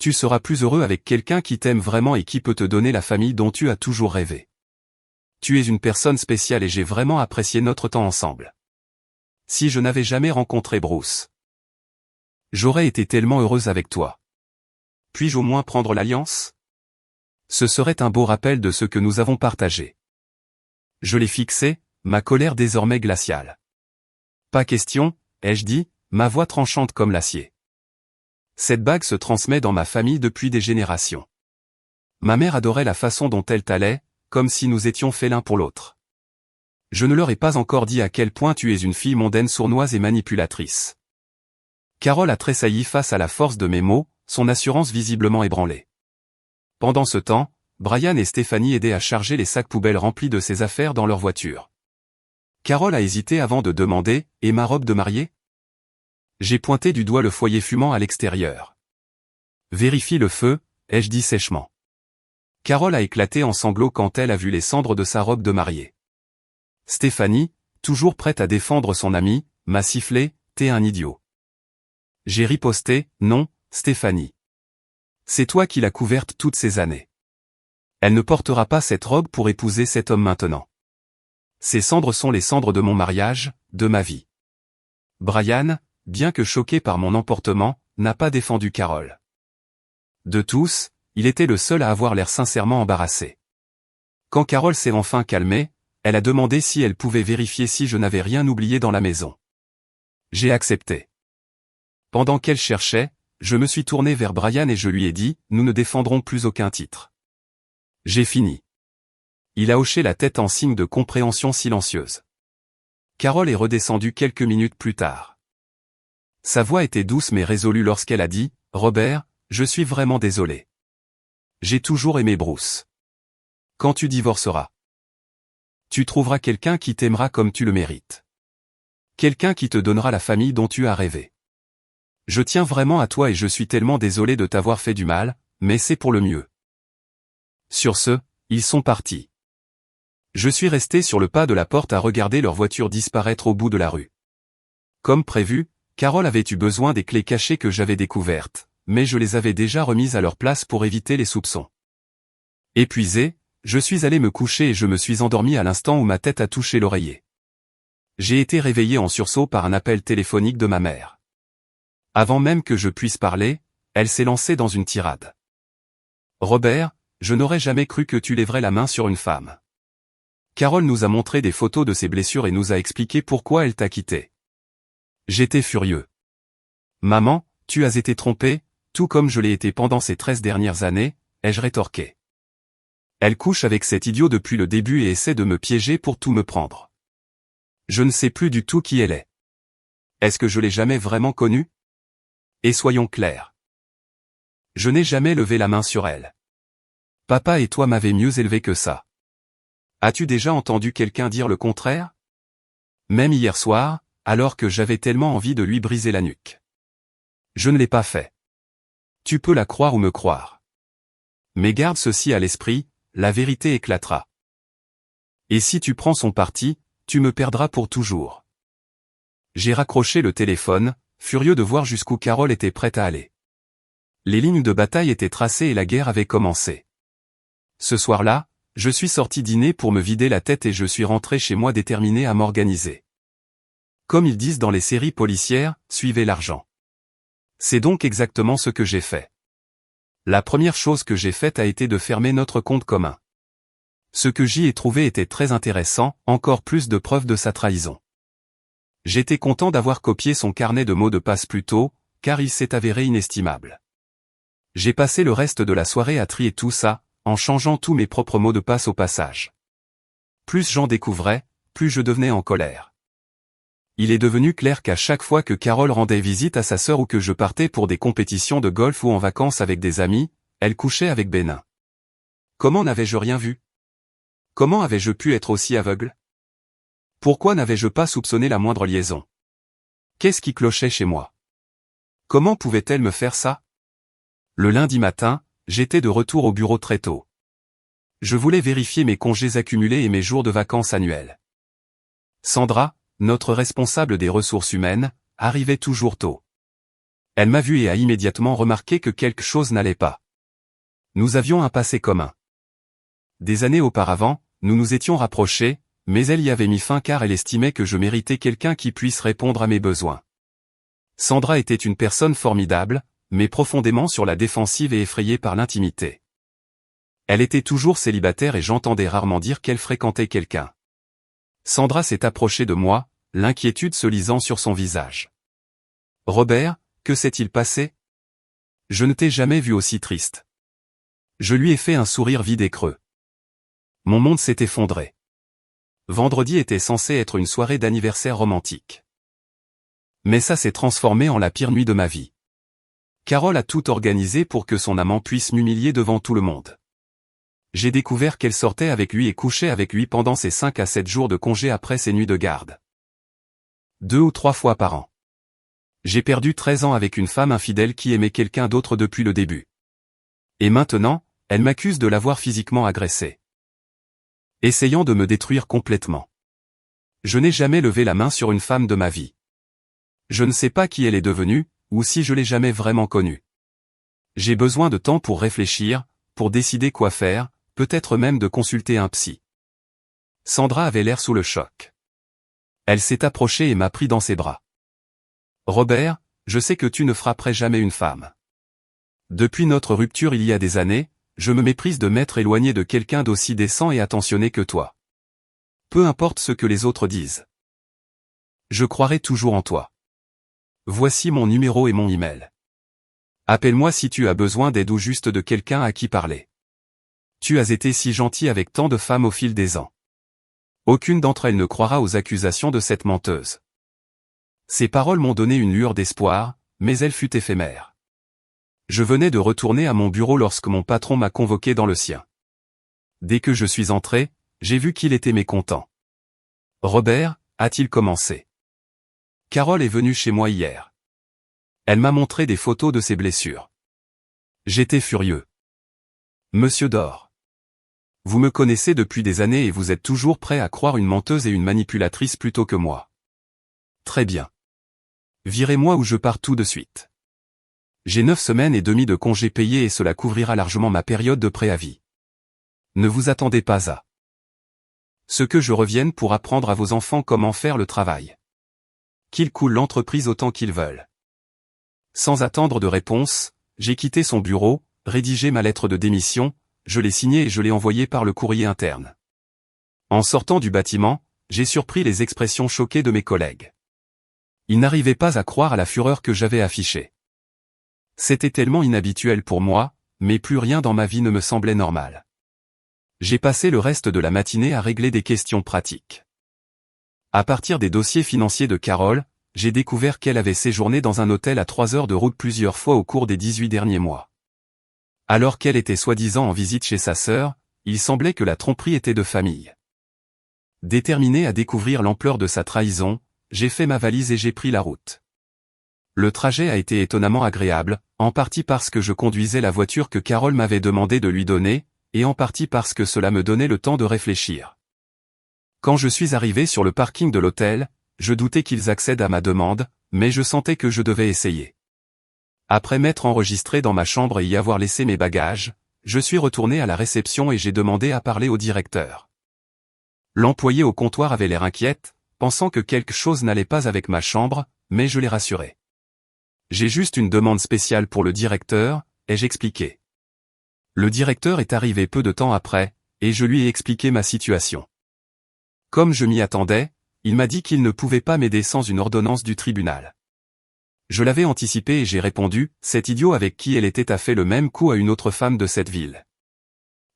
Tu seras plus heureux avec quelqu'un qui t'aime vraiment et qui peut te donner la famille dont tu as toujours rêvé. Tu es une personne spéciale et j'ai vraiment apprécié notre temps ensemble. Si je n'avais jamais rencontré Bruce, j'aurais été tellement heureuse avec toi. Puis-je au moins prendre l'alliance ? Ce serait un beau rappel de ce que nous avons partagé. Je l'ai fixé, ma colère désormais glaciale. Pas question, ai-je dit, ma voix tranchante comme l'acier. Cette bague se transmet dans ma famille depuis des générations. Ma mère adorait la façon dont elle t'allait, comme si nous étions faits l'un pour l'autre. Je ne leur ai pas encore dit à quel point tu es une fille mondaine sournoise et manipulatrice. Carole a tressailli face à la force de mes mots, son assurance visiblement ébranlée. Pendant ce temps, Brian et Stéphanie aidaient à charger les sacs poubelles remplis de ses affaires dans leur voiture. Carole a hésité avant de demander « Et ma robe de mariée ?» J'ai pointé du doigt le foyer fumant à l'extérieur. « Vérifie le feu », ai-je dit sèchement. Carole a éclaté en sanglots quand elle a vu les cendres de sa robe de mariée. Stéphanie, toujours prête à défendre son amie, m'a sifflé « T'es un idiot ». J'ai riposté « Non, Stéphanie. C'est toi qui l'as couverte toutes ces années. Elle ne portera pas cette robe pour épouser cet homme maintenant. Ces cendres sont les cendres de mon mariage, de ma vie. » Brian, bien que choqué par mon emportement, n'a pas défendu Carole. De tous, il était le seul à avoir l'air sincèrement embarrassé. Quand Carole s'est enfin calmée, elle a demandé si elle pouvait vérifier si je n'avais rien oublié dans la maison. J'ai accepté. Pendant qu'elle cherchait, Je me suis tourné vers Brian et je lui ai dit, nous ne défendrons plus aucun titre. J'ai fini. Il a hoché la tête en signe de compréhension silencieuse. Carole est redescendue quelques minutes plus tard. Sa voix était douce mais résolue lorsqu'elle a dit, Robert, je suis vraiment désolé. J'ai toujours aimé Bruce. Quand tu divorceras, tu trouveras quelqu'un qui t'aimera comme tu le mérites. Quelqu'un qui te donnera la famille dont tu as rêvé. Je tiens vraiment à toi et je suis tellement désolé de t'avoir fait du mal, mais c'est pour le mieux. Sur ce, ils sont partis. Je suis resté sur le pas de la porte à regarder leur voiture disparaître au bout de la rue. Comme prévu, Carole avait eu besoin des clés cachées que j'avais découvertes, mais je les avais déjà remises à leur place pour éviter les soupçons. Épuisé, je suis allé me coucher et je me suis endormi à l'instant où ma tête a touché l'oreiller. J'ai été réveillé en sursaut par un appel téléphonique de ma mère. Avant même que je puisse parler, elle s'est lancée dans une tirade. Robert, je n'aurais jamais cru que tu lèverais la main sur une femme. Carole nous a montré des photos de ses blessures et nous a expliqué pourquoi elle t'a quitté. J'étais furieux. Maman, tu as été trompée, tout comme je l'ai été pendant ces 13 dernières années, ai-je rétorqué. Elle couche avec cet idiot depuis le début et essaie de me piéger pour tout me prendre. Je ne sais plus du tout qui elle est. Est-ce que je l'ai jamais vraiment connue? Et soyons clairs. Je n'ai jamais levé la main sur elle. Papa et toi m'avez mieux élevé que ça. As-tu déjà entendu quelqu'un dire le contraire? Même hier soir, alors que j'avais tellement envie de lui briser la nuque. Je ne l'ai pas fait. Tu peux la croire ou me croire. Mais garde ceci à l'esprit, la vérité éclatera. Et si tu prends son parti, tu me perdras pour toujours. J'ai raccroché le téléphone, furieux de voir jusqu'où Carole était prête à aller. Les lignes de bataille étaient tracées et la guerre avait commencé. Ce soir-là, je suis sorti dîner pour me vider la tête et je suis rentré chez moi déterminé à m'organiser. Comme ils disent dans les séries policières, suivez l'argent. C'est donc exactement ce que j'ai fait. La première chose que j'ai faite a été de fermer notre compte commun. Ce que j'y ai trouvé était très intéressant, encore plus de preuves de sa trahison. J'étais content d'avoir copié son carnet de mots de passe plus tôt, car il s'est avéré inestimable. J'ai passé le reste de la soirée à trier tout ça, en changeant tous mes propres mots de passe au passage. Plus j'en découvrais, plus je devenais en colère. Il est devenu clair qu'à chaque fois que Carole rendait visite à sa sœur ou que je partais pour des compétitions de golf ou en vacances avec des amis, elle couchait avec Bénin. Comment n'avais-je rien vu? Comment avais-je pu être aussi aveugle? Pourquoi n'avais-je pas soupçonné la moindre liaison? Qu'est-ce qui clochait chez moi? Comment pouvait-elle me faire ça? Le lundi matin, j'étais de retour au bureau très tôt. Je voulais vérifier mes congés accumulés et mes jours de vacances annuels. Sandra, notre responsable des ressources humaines, arrivait toujours tôt. Elle m'a vu et a immédiatement remarqué que quelque chose n'allait pas. Nous avions un passé commun. Des années auparavant, nous nous étions rapprochés, mais elle y avait mis fin car elle estimait que je méritais quelqu'un qui puisse répondre à mes besoins. Sandra était une personne formidable, mais profondément sur la défensive et effrayée par l'intimité. Elle était toujours célibataire et j'entendais rarement dire qu'elle fréquentait quelqu'un. Sandra s'est approchée de moi, l'inquiétude se lisant sur son visage. « Robert, que s'est-il passé? Je ne t'ai jamais vu aussi triste. » Je lui ai fait un sourire vide et creux. Mon monde s'est effondré. Vendredi était censé être une soirée d'anniversaire romantique. Mais ça s'est transformé en la pire nuit de ma vie. Carole a tout organisé pour que son amant puisse m'humilier devant tout le monde. J'ai découvert qu'elle sortait avec lui et couchait avec lui pendant ses 5 à 7 jours de congé après ses nuits de garde. 2 ou 3 fois par an. J'ai perdu 13 ans avec une femme infidèle qui aimait quelqu'un d'autre depuis le début. Et maintenant, elle m'accuse de l'avoir physiquement agressée. Essayant de me détruire complètement. Je n'ai jamais levé la main sur une femme de ma vie. Je ne sais pas qui elle est devenue, ou si je l'ai jamais vraiment connue. J'ai besoin de temps pour réfléchir, pour décider quoi faire, peut-être même de consulter un psy. Sandra avait l'air sous le choc. Elle s'est approchée et m'a pris dans ses bras. Robert, je sais que tu ne frapperais jamais une femme. Depuis notre rupture il y a des années, je me méprise de m'être éloigné de quelqu'un d'aussi décent et attentionné que toi. Peu importe ce que les autres disent. Je croirai toujours en toi. Voici mon numéro et mon email. Appelle-moi si tu as besoin d'aide ou juste de quelqu'un à qui parler. Tu as été si gentil avec tant de femmes au fil des ans. Aucune d'entre elles ne croira aux accusations de cette menteuse. Ces paroles m'ont donné une lueur d'espoir, mais elle fut éphémère. Je venais de retourner à mon bureau lorsque mon patron m'a convoqué dans le sien. Dès que je suis entré, j'ai vu qu'il était mécontent. « Robert » a-t-il commencé. « Carole est venue chez moi hier. Elle m'a montré des photos de ses blessures. J'étais furieux. Monsieur Dor. Vous me connaissez depuis des années et vous êtes toujours prêt à croire une menteuse et une manipulatrice plutôt que moi. Très bien. Virez-moi ou je pars tout de suite. J'ai 9 semaines et demie de congés payés et cela couvrira largement ma période de préavis. Ne vous attendez pas à ce que je revienne pour apprendre à vos enfants comment faire le travail. Qu'ils coulent l'entreprise autant qu'ils veulent. Sans attendre de réponse, j'ai quitté son bureau, rédigé ma lettre de démission, je l'ai signée et je l'ai envoyée par le courrier interne. En sortant du bâtiment, j'ai surpris les expressions choquées de mes collègues. Ils n'arrivaient pas à croire à la fureur que j'avais affichée. C'était tellement inhabituel pour moi, mais plus rien dans ma vie ne me semblait normal. J'ai passé le reste de la matinée à régler des questions pratiques. À partir des dossiers financiers de Carole, j'ai découvert qu'elle avait séjourné dans un hôtel à 3 heures de route plusieurs fois au cours des 18 derniers mois. Alors qu'elle était soi-disant en visite chez sa sœur, il semblait que la tromperie était de famille. Déterminé à découvrir l'ampleur de sa trahison, j'ai fait ma valise et j'ai pris la route. Le trajet a été étonnamment agréable, en partie parce que je conduisais la voiture que Carole m'avait demandé de lui donner, et en partie parce que cela me donnait le temps de réfléchir. Quand je suis arrivé sur le parking de l'hôtel, je doutais qu'ils accèdent à ma demande, mais je sentais que je devais essayer. Après m'être enregistré dans ma chambre et y avoir laissé mes bagages, je suis retourné à la réception et j'ai demandé à parler au directeur. L'employé au comptoir avait l'air inquiète, pensant que quelque chose n'allait pas avec ma chambre, mais je l'ai rassuré. J'ai juste une demande spéciale pour le directeur, ai-je expliqué. Le directeur est arrivé peu de temps après, et je lui ai expliqué ma situation. Comme je m'y attendais, il m'a dit qu'il ne pouvait pas m'aider sans une ordonnance du tribunal. Je l'avais anticipé et j'ai répondu, cet idiot avec qui elle était a fait le même coup à une autre femme de cette ville.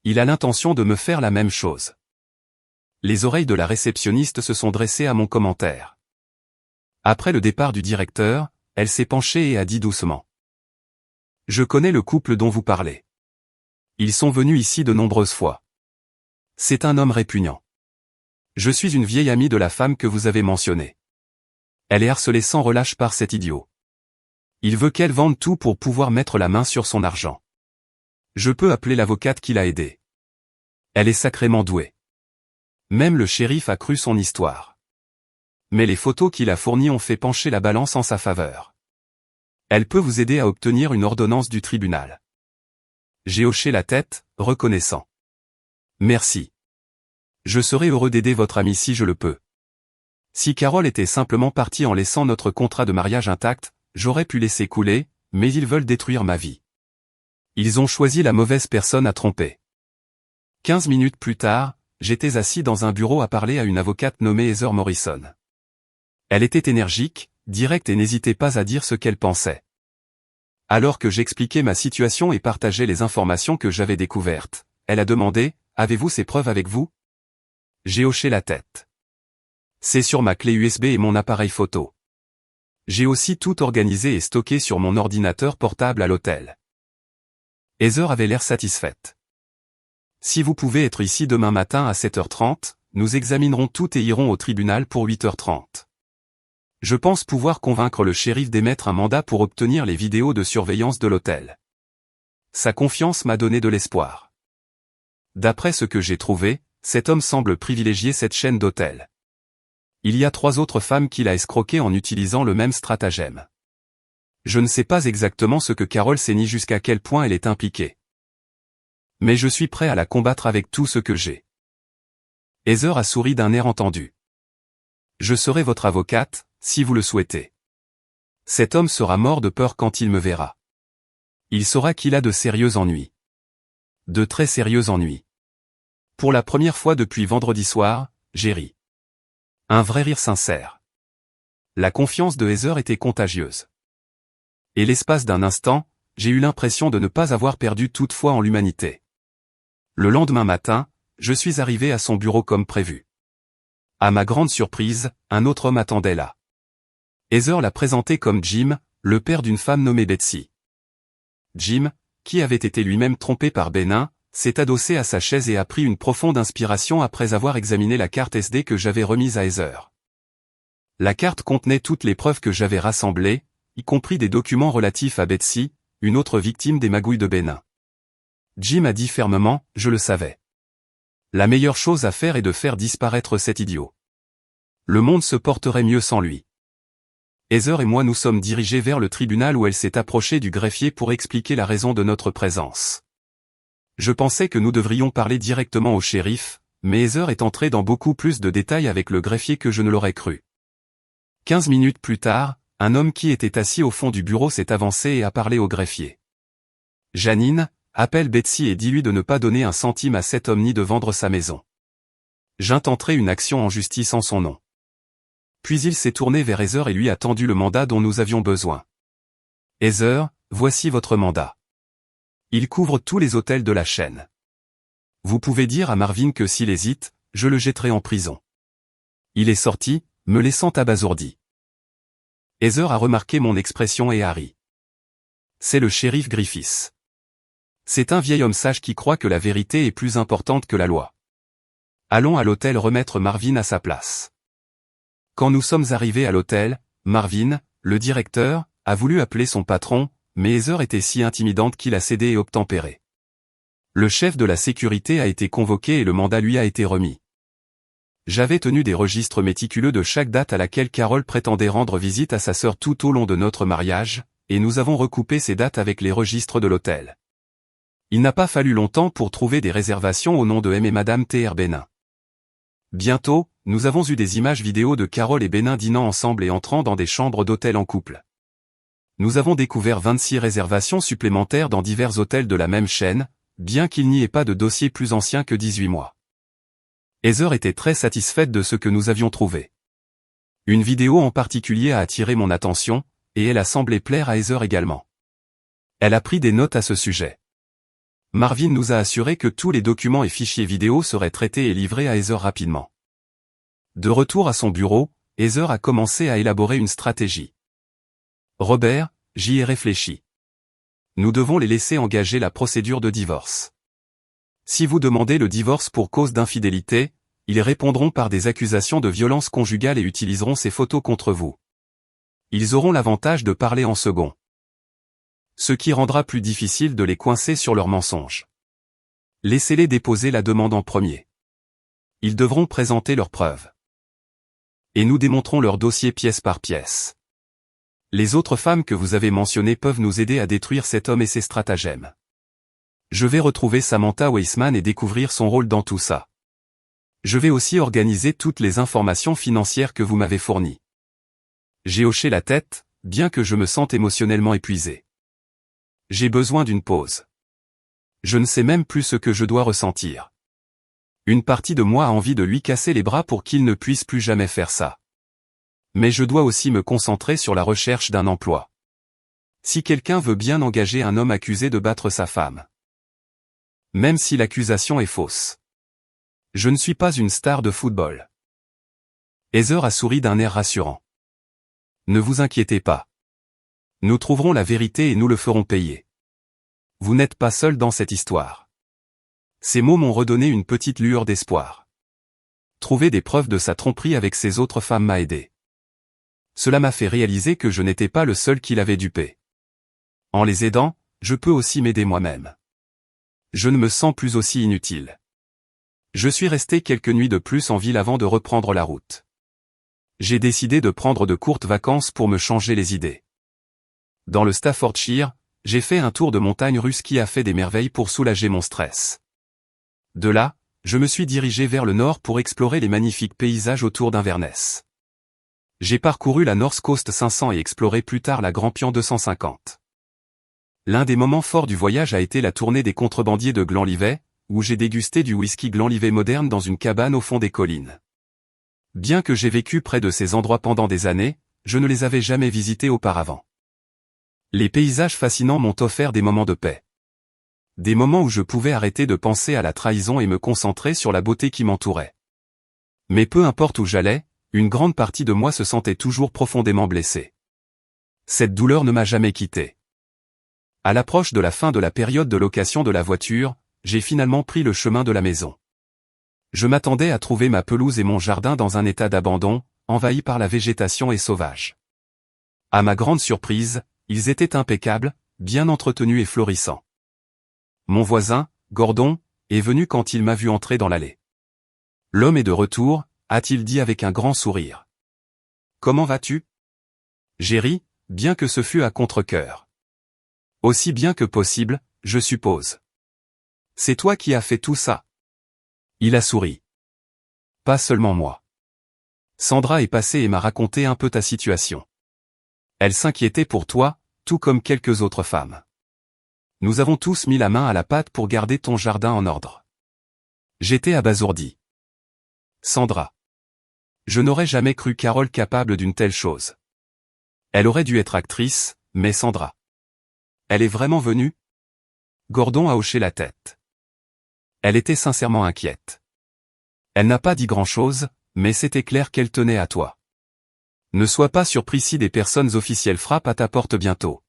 Il a l'intention de me faire la même chose. Les oreilles de la réceptionniste se sont dressées à mon commentaire. Après le départ du directeur, elle s'est penchée et a dit doucement. Je connais le couple dont vous parlez. Ils sont venus ici de nombreuses fois. C'est un homme répugnant. Je suis une vieille amie de la femme que vous avez mentionnée. Elle est harcelée sans relâche par cet idiot. Il veut qu'elle vende tout pour pouvoir mettre la main sur son argent. Je peux appeler l'avocate qui l'a aidée. Elle est sacrément douée. Même le shérif a cru son histoire. Mais les photos qu'il a fournies ont fait pencher la balance en sa faveur. Elle peut vous aider à obtenir une ordonnance du tribunal. J'ai hoché la tête, reconnaissant. Merci. Je serai heureux d'aider votre ami si je le peux. Si Carole était simplement partie en laissant notre contrat de mariage intact, j'aurais pu laisser couler, mais ils veulent détruire ma vie. Ils ont choisi la mauvaise personne à tromper. 15 minutes plus tard, j'étais assis dans un bureau à parler à une avocate nommée Heather Morrison. Elle était énergique, directe et n'hésitait pas à dire ce qu'elle pensait. Alors que j'expliquais ma situation et partageais les informations que j'avais découvertes, elle a demandé, « Avez-vous ces preuves avec vous ?» J'ai hoché la tête. C'est sur ma clé USB et mon appareil photo. J'ai aussi tout organisé et stocké sur mon ordinateur portable à l'hôtel. Heather avait l'air satisfaite. Si vous pouvez être ici demain matin à 7h30, nous examinerons tout et irons au tribunal pour 8h30. Je pense pouvoir convaincre le shérif d'émettre un mandat pour obtenir les vidéos de surveillance de l'hôtel. Sa confiance m'a donné de l'espoir. D'après ce que j'ai trouvé, cet homme semble privilégier cette chaîne d'hôtels. Il y a 3 autres femmes qu'il a escroquées en utilisant le même stratagème. Je ne sais pas exactement ce que Carole sait ni jusqu'à quel point elle est impliquée. Mais je suis prêt à la combattre avec tout ce que j'ai. Heather a souri d'un air entendu. Je serai votre avocate, si vous le souhaitez. Cet homme sera mort de peur quand il me verra. Il saura qu'il a de sérieux ennuis. De très sérieux ennuis. Pour la première fois depuis vendredi soir, j'ai ri. Un vrai rire sincère. La confiance de Heather était contagieuse. Et l'espace d'un instant, j'ai eu l'impression de ne pas avoir perdu toute foi en l'humanité. Le lendemain matin, je suis arrivé à son bureau comme prévu. À ma grande surprise, un autre homme attendait là. Heather l'a présenté comme Jim, le père d'une femme nommée Betsy. Jim, qui avait été lui-même trompé par Benin, s'est adossé à sa chaise et a pris une profonde inspiration après avoir examiné la carte SD que j'avais remise à Heather. La carte contenait toutes les preuves que j'avais rassemblées, y compris des documents relatifs à Betsy, une autre victime des magouilles de Benin. Jim a dit fermement, « Je le savais. La meilleure chose à faire est de faire disparaître cet idiot. Le monde se porterait mieux sans lui. » Heather et moi nous sommes dirigés vers le tribunal où elle s'est approchée du greffier pour expliquer la raison de notre présence. Je pensais que nous devrions parler directement au shérif, mais Heather est entrée dans beaucoup plus de détails avec le greffier que je ne l'aurais cru. 15 minutes plus tard, un homme qui était assis au fond du bureau s'est avancé et a parlé au greffier. « Janine, appelle Betsy et dis-lui de ne pas donner un centime à cet homme ni de vendre sa maison. J'intenterai une action en justice en son nom. » Puis il s'est tourné vers Heather et lui a tendu le mandat dont nous avions besoin. « Heather, voici votre mandat. Il couvre tous les hôtels de la chaîne. Vous pouvez dire à Marvin que s'il hésite, je le jetterai en prison. » Il est sorti, me laissant abasourdi. Heather a remarqué mon expression et a ri. C'est le shérif Griffiths. C'est un vieil homme sage qui croit que la vérité est plus importante que la loi. Allons à l'hôtel remettre Marvin à sa place. Quand nous sommes arrivés à l'hôtel, Marvin, le directeur, a voulu appeler son patron, mais Heather était si intimidante qu'il a cédé et obtempéré. Le chef de la sécurité a été convoqué et le mandat lui a été remis. J'avais tenu des registres méticuleux de chaque date à laquelle Carole prétendait rendre visite à sa sœur tout au long de notre mariage, et nous avons recoupé ces dates avec les registres de l'hôtel. Il n'a pas fallu longtemps pour trouver des réservations au nom de M et Madame T.R. Benin. Bientôt, nous avons eu des images vidéo de Carole et Benin dînant ensemble et entrant dans des chambres d'hôtel en couple. Nous avons découvert 26 réservations supplémentaires dans divers hôtels de la même chaîne, bien qu'il n'y ait pas de dossier plus ancien que 18 mois. Heather était très satisfaite de ce que nous avions trouvé. Une vidéo en particulier a attiré mon attention, et elle a semblé plaire à Heather également. Elle a pris des notes à ce sujet. Marvin nous a assuré que tous les documents et fichiers vidéo seraient traités et livrés à Heather rapidement. De retour à son bureau, Heather a commencé à élaborer une stratégie. « Robert, j'y ai réfléchi. Nous devons les laisser engager la procédure de divorce. Si vous demandez le divorce pour cause d'infidélité, ils répondront par des accusations de violence conjugale et utiliseront ces photos contre vous. Ils auront l'avantage de parler en second. Ce qui rendra plus difficile de les coincer sur leurs mensonges. Laissez-les déposer la demande en premier. Ils devront présenter leurs preuves. Et nous démonterons leur dossier pièce par pièce. Les autres femmes que vous avez mentionnées peuvent nous aider à détruire cet homme et ses stratagèmes. Je vais retrouver Samantha Weissman et découvrir son rôle dans tout ça. Je vais aussi organiser toutes les informations financières que vous m'avez fournies. » J'ai hoché la tête, bien que je me sente émotionnellement épuisé. J'ai besoin d'une pause. Je ne sais même plus ce que je dois ressentir. Une partie de moi a envie de lui casser les bras pour qu'il ne puisse plus jamais faire ça. Mais je dois aussi me concentrer sur la recherche d'un emploi. Si quelqu'un veut bien engager un homme accusé de battre sa femme. Même si l'accusation est fausse. Je ne suis pas une star de football. Heather a souri d'un air rassurant. Ne vous inquiétez pas. Nous trouverons la vérité et nous le ferons payer. Vous n'êtes pas seul dans cette histoire. Ces mots m'ont redonné une petite lueur d'espoir. Trouver des preuves de sa tromperie avec ces autres femmes m'a aidé. Cela m'a fait réaliser que je n'étais pas le seul qui l'avait dupé. En les aidant, je peux aussi m'aider moi-même. Je ne me sens plus aussi inutile. Je suis resté quelques nuits de plus en ville avant de reprendre la route. J'ai décidé de prendre de courtes vacances pour me changer les idées. Dans le Staffordshire, j'ai fait un tour de montagne russe qui a fait des merveilles pour soulager mon stress. De là, je me suis dirigé vers le nord pour explorer les magnifiques paysages autour d'Inverness. J'ai parcouru la North Coast 500 et exploré plus tard la Grampian 250. L'un des moments forts du voyage a été la tournée des contrebandiers de Glenlivet, où j'ai dégusté du whisky Glenlivet moderne dans une cabane au fond des collines. Bien que j'ai vécu près de ces endroits pendant des années, je ne les avais jamais visités auparavant. Les paysages fascinants m'ont offert des moments de paix. Des moments où je pouvais arrêter de penser à la trahison et me concentrer sur la beauté qui m'entourait. Mais peu importe où j'allais, une grande partie de moi se sentait toujours profondément blessée. Cette douleur ne m'a jamais quitté. À l'approche de la fin de la période de location de la voiture, j'ai finalement pris le chemin de la maison. Je m'attendais à trouver ma pelouse et mon jardin dans un état d'abandon, envahi par la végétation et sauvage. À ma grande surprise, ils étaient impeccables, bien entretenus et florissants. Mon voisin, Gordon, est venu quand il m'a vu entrer dans l'allée. L'homme est de retour, a-t-il dit avec un grand sourire. Comment vas-tu? J'ai ri, bien que ce fût à contre-cœur. Aussi bien que possible, je suppose. C'est toi qui as fait tout ça. Il a souri. Pas seulement moi. Sandra est passée et m'a raconté un peu ta situation. Elle s'inquiétait pour toi, tout comme quelques autres femmes. Nous avons tous mis la main à la pâte pour garder ton jardin en ordre. J'étais abasourdi. Sandra. Je n'aurais jamais cru Carole capable d'une telle chose. Elle aurait dû être actrice, mais Sandra. Elle est vraiment venue? Gordon a hoché la tête. Elle était sincèrement inquiète. Elle n'a pas dit grand-chose, mais c'était clair qu'elle tenait à toi. Ne sois pas surpris si des personnes officielles frappent à ta porte bientôt.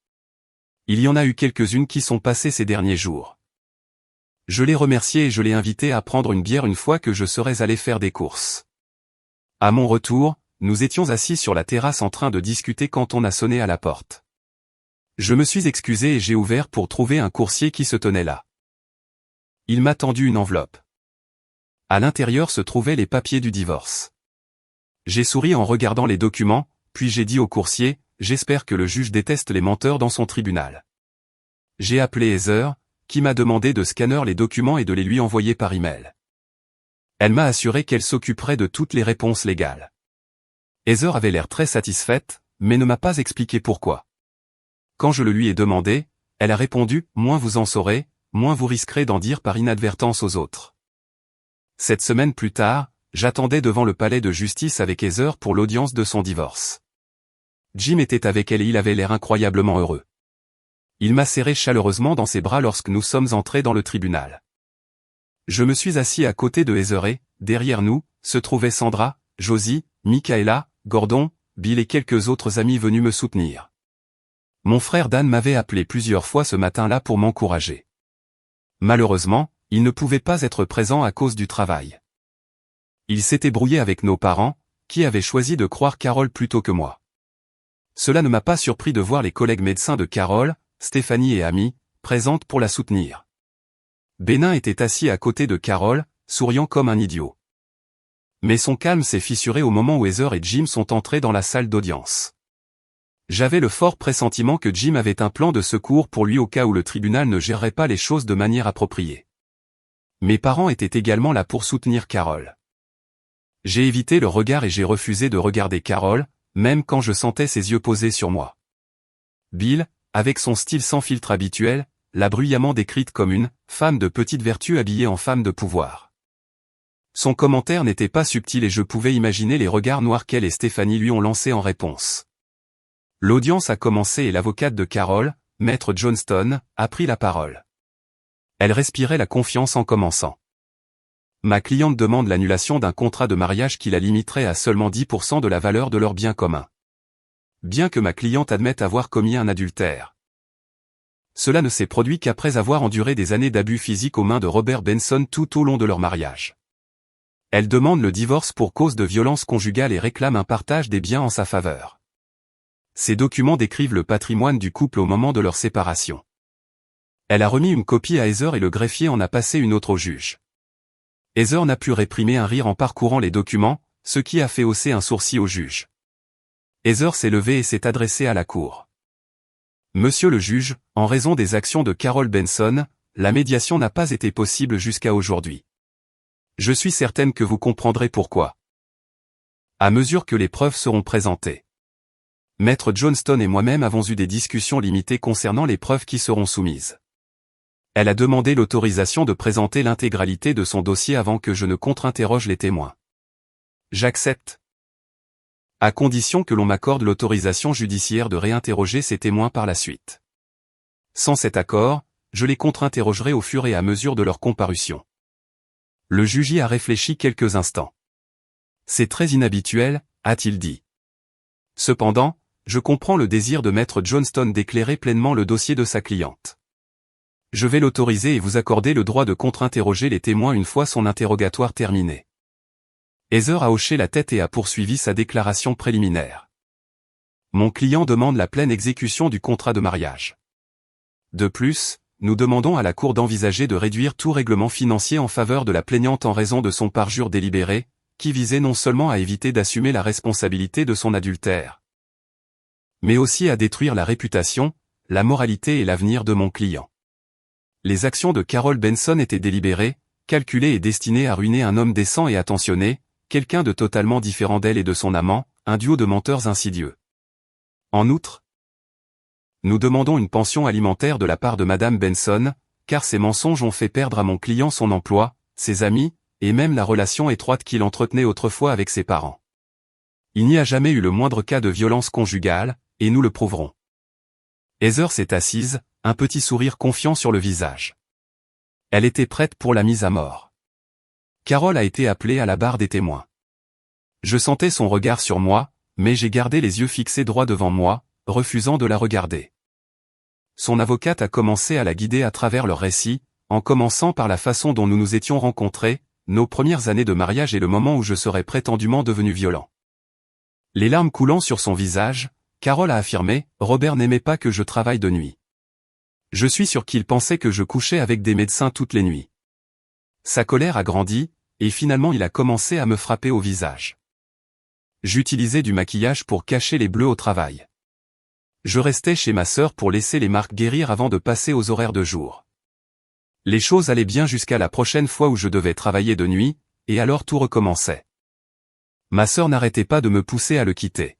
Il y en a eu quelques-unes qui sont passées ces derniers jours. Je l'ai remercié et je l'ai invité à prendre une bière une fois que je serais allé faire des courses. À mon retour, nous étions assis sur la terrasse en train de discuter quand on a sonné à la porte. Je me suis excusé et j'ai ouvert pour trouver un coursier qui se tenait là. Il m'a tendu une enveloppe. À l'intérieur se trouvaient les papiers du divorce. J'ai souri en regardant les documents, puis j'ai dit au coursier, j'espère que le juge déteste les menteurs dans son tribunal. J'ai appelé Heather, qui m'a demandé de scanner les documents et de les lui envoyer par email. Elle m'a assuré qu'elle s'occuperait de toutes les réponses légales. Heather avait l'air très satisfaite, mais ne m'a pas expliqué pourquoi. Quand je le lui ai demandé, elle a répondu, moins vous en saurez, moins vous risquerez d'en dire par inadvertance aux autres. 7 semaines plus tard, j'attendais devant le palais de justice avec Heather pour l'audience de son divorce. Jim était avec elle et il avait l'air incroyablement heureux. Il m'a serré chaleureusement dans ses bras lorsque nous sommes entrés dans le tribunal. Je me suis assis à côté de Heather et, derrière nous, se trouvaient Sandra, Josie, Michaela, Gordon, Bill et quelques autres amis venus me soutenir. Mon frère Dan m'avait appelé plusieurs fois ce matin-là pour m'encourager. Malheureusement, il ne pouvait pas être présent à cause du travail. Il s'était brouillé avec nos parents, qui avaient choisi de croire Carole plutôt que moi. Cela ne m'a pas surpris de voir les collègues médecins de Carole, Stéphanie et Amy, présentes pour la soutenir. Bénin était assis à côté de Carole, souriant comme un idiot. Mais son calme s'est fissuré au moment où Heather et Jim sont entrés dans la salle d'audience. J'avais le fort pressentiment que Jim avait un plan de secours pour lui au cas où le tribunal ne gérerait pas les choses de manière appropriée. Mes parents étaient également là pour soutenir Carole. J'ai évité le regard et j'ai refusé de regarder Carole, même quand je sentais ses yeux posés sur moi. Bill, avec son style sans filtre habituel, l'a bruyamment décrite comme une « femme de petite vertu habillée en femme de pouvoir ». Son commentaire n'était pas subtil et je pouvais imaginer les regards noirs qu'elle et Stéphanie lui ont lancés en réponse. L'audience a commencé et l'avocate de Carole, Maître Johnston, a pris la parole. Elle respirait la confiance en commençant. Ma cliente demande l'annulation d'un contrat de mariage qui la limiterait à seulement 10% de la valeur de leur bien commun. Bien que ma cliente admette avoir commis un adultère. Cela ne s'est produit qu'après avoir enduré des années d'abus physiques aux mains de Robert Benson tout au long de leur mariage. Elle demande le divorce pour cause de violence conjugale et réclame un partage des biens en sa faveur. Ces documents décrivent le patrimoine du couple au moment de leur séparation. Elle a remis une copie à Heather et le greffier en a passé une autre au juge. Heather n'a pu réprimer un rire en parcourant les documents, ce qui a fait hausser un sourcil au juge. Heather s'est levée et s'est adressée à la cour. Monsieur le juge, en raison des actions de Carole Benson, la médiation n'a pas été possible jusqu'à aujourd'hui. Je suis certaine que vous comprendrez pourquoi. À mesure que les preuves seront présentées. Maître Johnston et moi-même avons eu des discussions limitées concernant les preuves qui seront soumises. Elle a demandé l'autorisation de présenter l'intégralité de son dossier avant que je ne contre-interroge les témoins. J'accepte. À condition que l'on m'accorde l'autorisation judiciaire de réinterroger ces témoins par la suite. Sans cet accord, je les contre-interrogerai au fur et à mesure de leur comparution. Le juge y a réfléchi quelques instants. C'est très inhabituel, a-t-il dit. Cependant, je comprends le désir de maître Johnston d'éclairer pleinement le dossier de sa cliente. Je vais l'autoriser et vous accorder le droit de contre-interroger les témoins une fois son interrogatoire terminé. Heather a hoché la tête et a poursuivi sa déclaration préliminaire. Mon client demande la pleine exécution du contrat de mariage. De plus, nous demandons à la Cour d'envisager de réduire tout règlement financier en faveur de la plaignante en raison de son parjure délibéré, qui visait non seulement à éviter d'assumer la responsabilité de son adultère, mais aussi à détruire la réputation, la moralité et l'avenir de mon client. Les actions de Carol Benson étaient délibérées, calculées et destinées à ruiner un homme décent et attentionné, quelqu'un de totalement différent d'elle et de son amant, un duo de menteurs insidieux. En outre, nous demandons une pension alimentaire de la part de Madame Benson, car ces mensonges ont fait perdre à mon client son emploi, ses amis, et même la relation étroite qu'il entretenait autrefois avec ses parents. Il n'y a jamais eu le moindre cas de violence conjugale, et nous le prouverons. Heather s'est assise, un petit sourire confiant sur le visage. Elle était prête pour la mise à mort. Carol a été appelée à la barre des témoins. Je sentais son regard sur moi, mais j'ai gardé les yeux fixés droit devant moi, refusant de la regarder. Son avocate a commencé à la guider à travers leur récit, en commençant par la façon dont nous nous étions rencontrés, nos premières années de mariage et le moment où je serais prétendument devenu violent. Les larmes coulant sur son visage, Carol a affirmé, « Robert n'aimait pas que je travaille de nuit. Je suis sûr qu'il pensait que je couchais avec des médecins toutes les nuits. » Sa colère a grandi, et finalement il a commencé à me frapper au visage. J'utilisais du maquillage pour cacher les bleus au travail. Je restais chez ma sœur pour laisser les marques guérir avant de passer aux horaires de jour. Les choses allaient bien jusqu'à la prochaine fois où je devais travailler de nuit, et alors tout recommençait. Ma sœur n'arrêtait pas de me pousser à le quitter.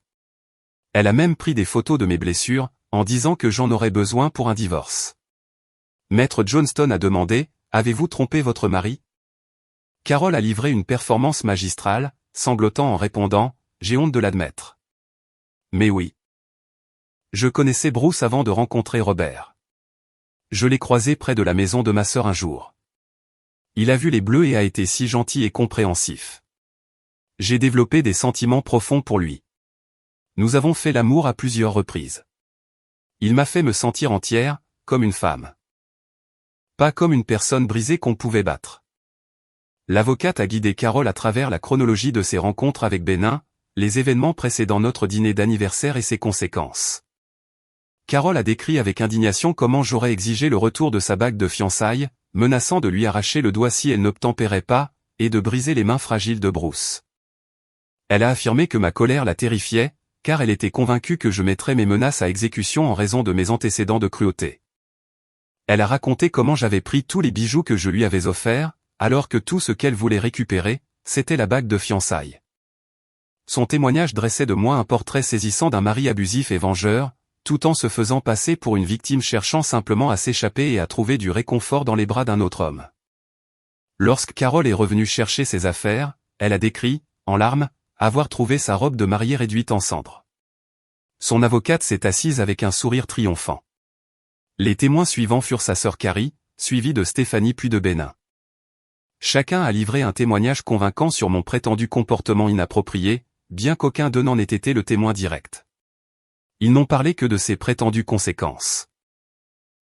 Elle a même pris des photos de mes blessures, en disant que j'en aurais besoin pour un divorce. Maître Johnston a demandé, « Avez-vous trompé votre mari ?» Carol a livré une performance magistrale, sanglotant en répondant, « J'ai honte de l'admettre. » Mais oui. Je connaissais Bruce avant de rencontrer Robert. Je l'ai croisé près de la maison de ma sœur un jour. Il a vu les bleus et a été si gentil et compréhensif. J'ai développé des sentiments profonds pour lui. Nous avons fait l'amour à plusieurs reprises. Il m'a fait me sentir entière, comme une femme. Pas comme une personne brisée qu'on pouvait battre. L'avocate a guidé Carol à travers la chronologie de ses rencontres avec Benin, les événements précédant notre dîner d'anniversaire et ses conséquences. Carol a décrit avec indignation comment j'aurais exigé le retour de sa bague de fiançailles, menaçant de lui arracher le doigt si elle n'obtempérait pas, et de briser les mains fragiles de Bruce. Elle a affirmé que ma colère la terrifiait, car elle était convaincue que je mettrais mes menaces à exécution en raison de mes antécédents de cruauté. Elle a raconté comment j'avais pris tous les bijoux que je lui avais offerts, alors que tout ce qu'elle voulait récupérer, c'était la bague de fiançailles. Son témoignage dressait de moi un portrait saisissant d'un mari abusif et vengeur, tout en se faisant passer pour une victime cherchant simplement à s'échapper et à trouver du réconfort dans les bras d'un autre homme. Lorsque Carol est revenue chercher ses affaires, elle a décrit, en larmes, avoir trouvé sa robe de mariée réduite en cendres. Son avocate s'est assise avec un sourire triomphant. Les témoins suivants furent sa sœur Carrie, suivie de Stéphanie puis de Benin. Chacun a livré un témoignage convaincant sur mon prétendu comportement inapproprié, bien qu'aucun d'eux n'en ait été le témoin direct. Ils n'ont parlé que de ses prétendues conséquences.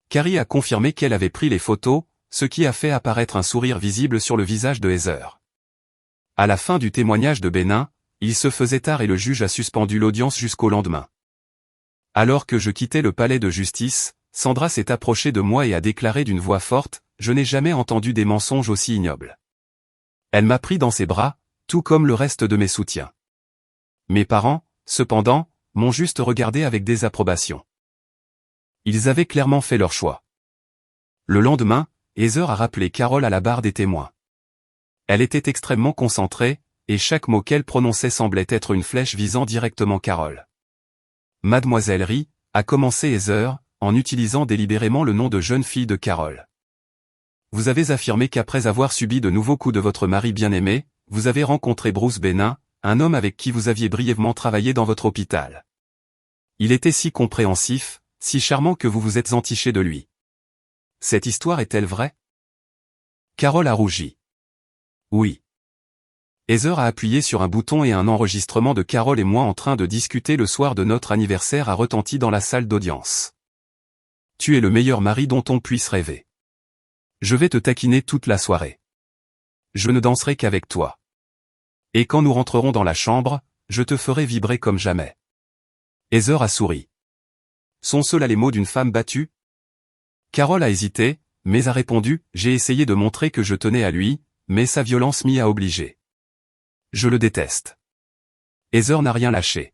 Carrie a confirmé qu'elle avait pris les photos, ce qui a fait apparaître un sourire visible sur le visage de Heather. À la fin du témoignage de Benin, il se faisait tard et le juge a suspendu l'audience jusqu'au lendemain. Alors que je quittais le palais de justice, Sandra s'est approchée de moi et a déclaré d'une voix forte, « Je n'ai jamais entendu des mensonges aussi ignobles. » Elle m'a pris dans ses bras, tout comme le reste de mes soutiens. Mes parents, cependant, m'ont juste regardé avec désapprobation. Ils avaient clairement fait leur choix. Le lendemain, Heather a rappelé Carol à la barre des témoins. Elle était extrêmement concentrée, et chaque mot qu'elle prononçait semblait être une flèche visant directement Carol. Mademoiselle Rie, a commencé Heather, en utilisant délibérément le nom de jeune fille de Carol. Vous avez affirmé qu'après avoir subi de nouveaux coups de votre mari bien-aimé, vous avez rencontré Bruce Benin, un homme avec qui vous aviez brièvement travaillé dans votre hôpital. Il était si compréhensif, si charmant que vous vous êtes entiché de lui. Cette histoire est-elle vraie? Carole a rougi. Oui. Heather a appuyé sur un bouton et un enregistrement de Carole et moi en train de discuter le soir de notre anniversaire a retenti dans la salle d'audience. Tu es le meilleur mari dont on puisse rêver. Je vais te taquiner toute la soirée. Je ne danserai qu'avec toi. Et quand nous rentrerons dans la chambre, je te ferai vibrer comme jamais. Heather a souri. Sont-ce là les mots d'une femme battue? Carole a hésité, mais a répondu, j'ai essayé de montrer que je tenais à lui, mais sa violence m'y a obligé. Je le déteste. Heather n'a rien lâché.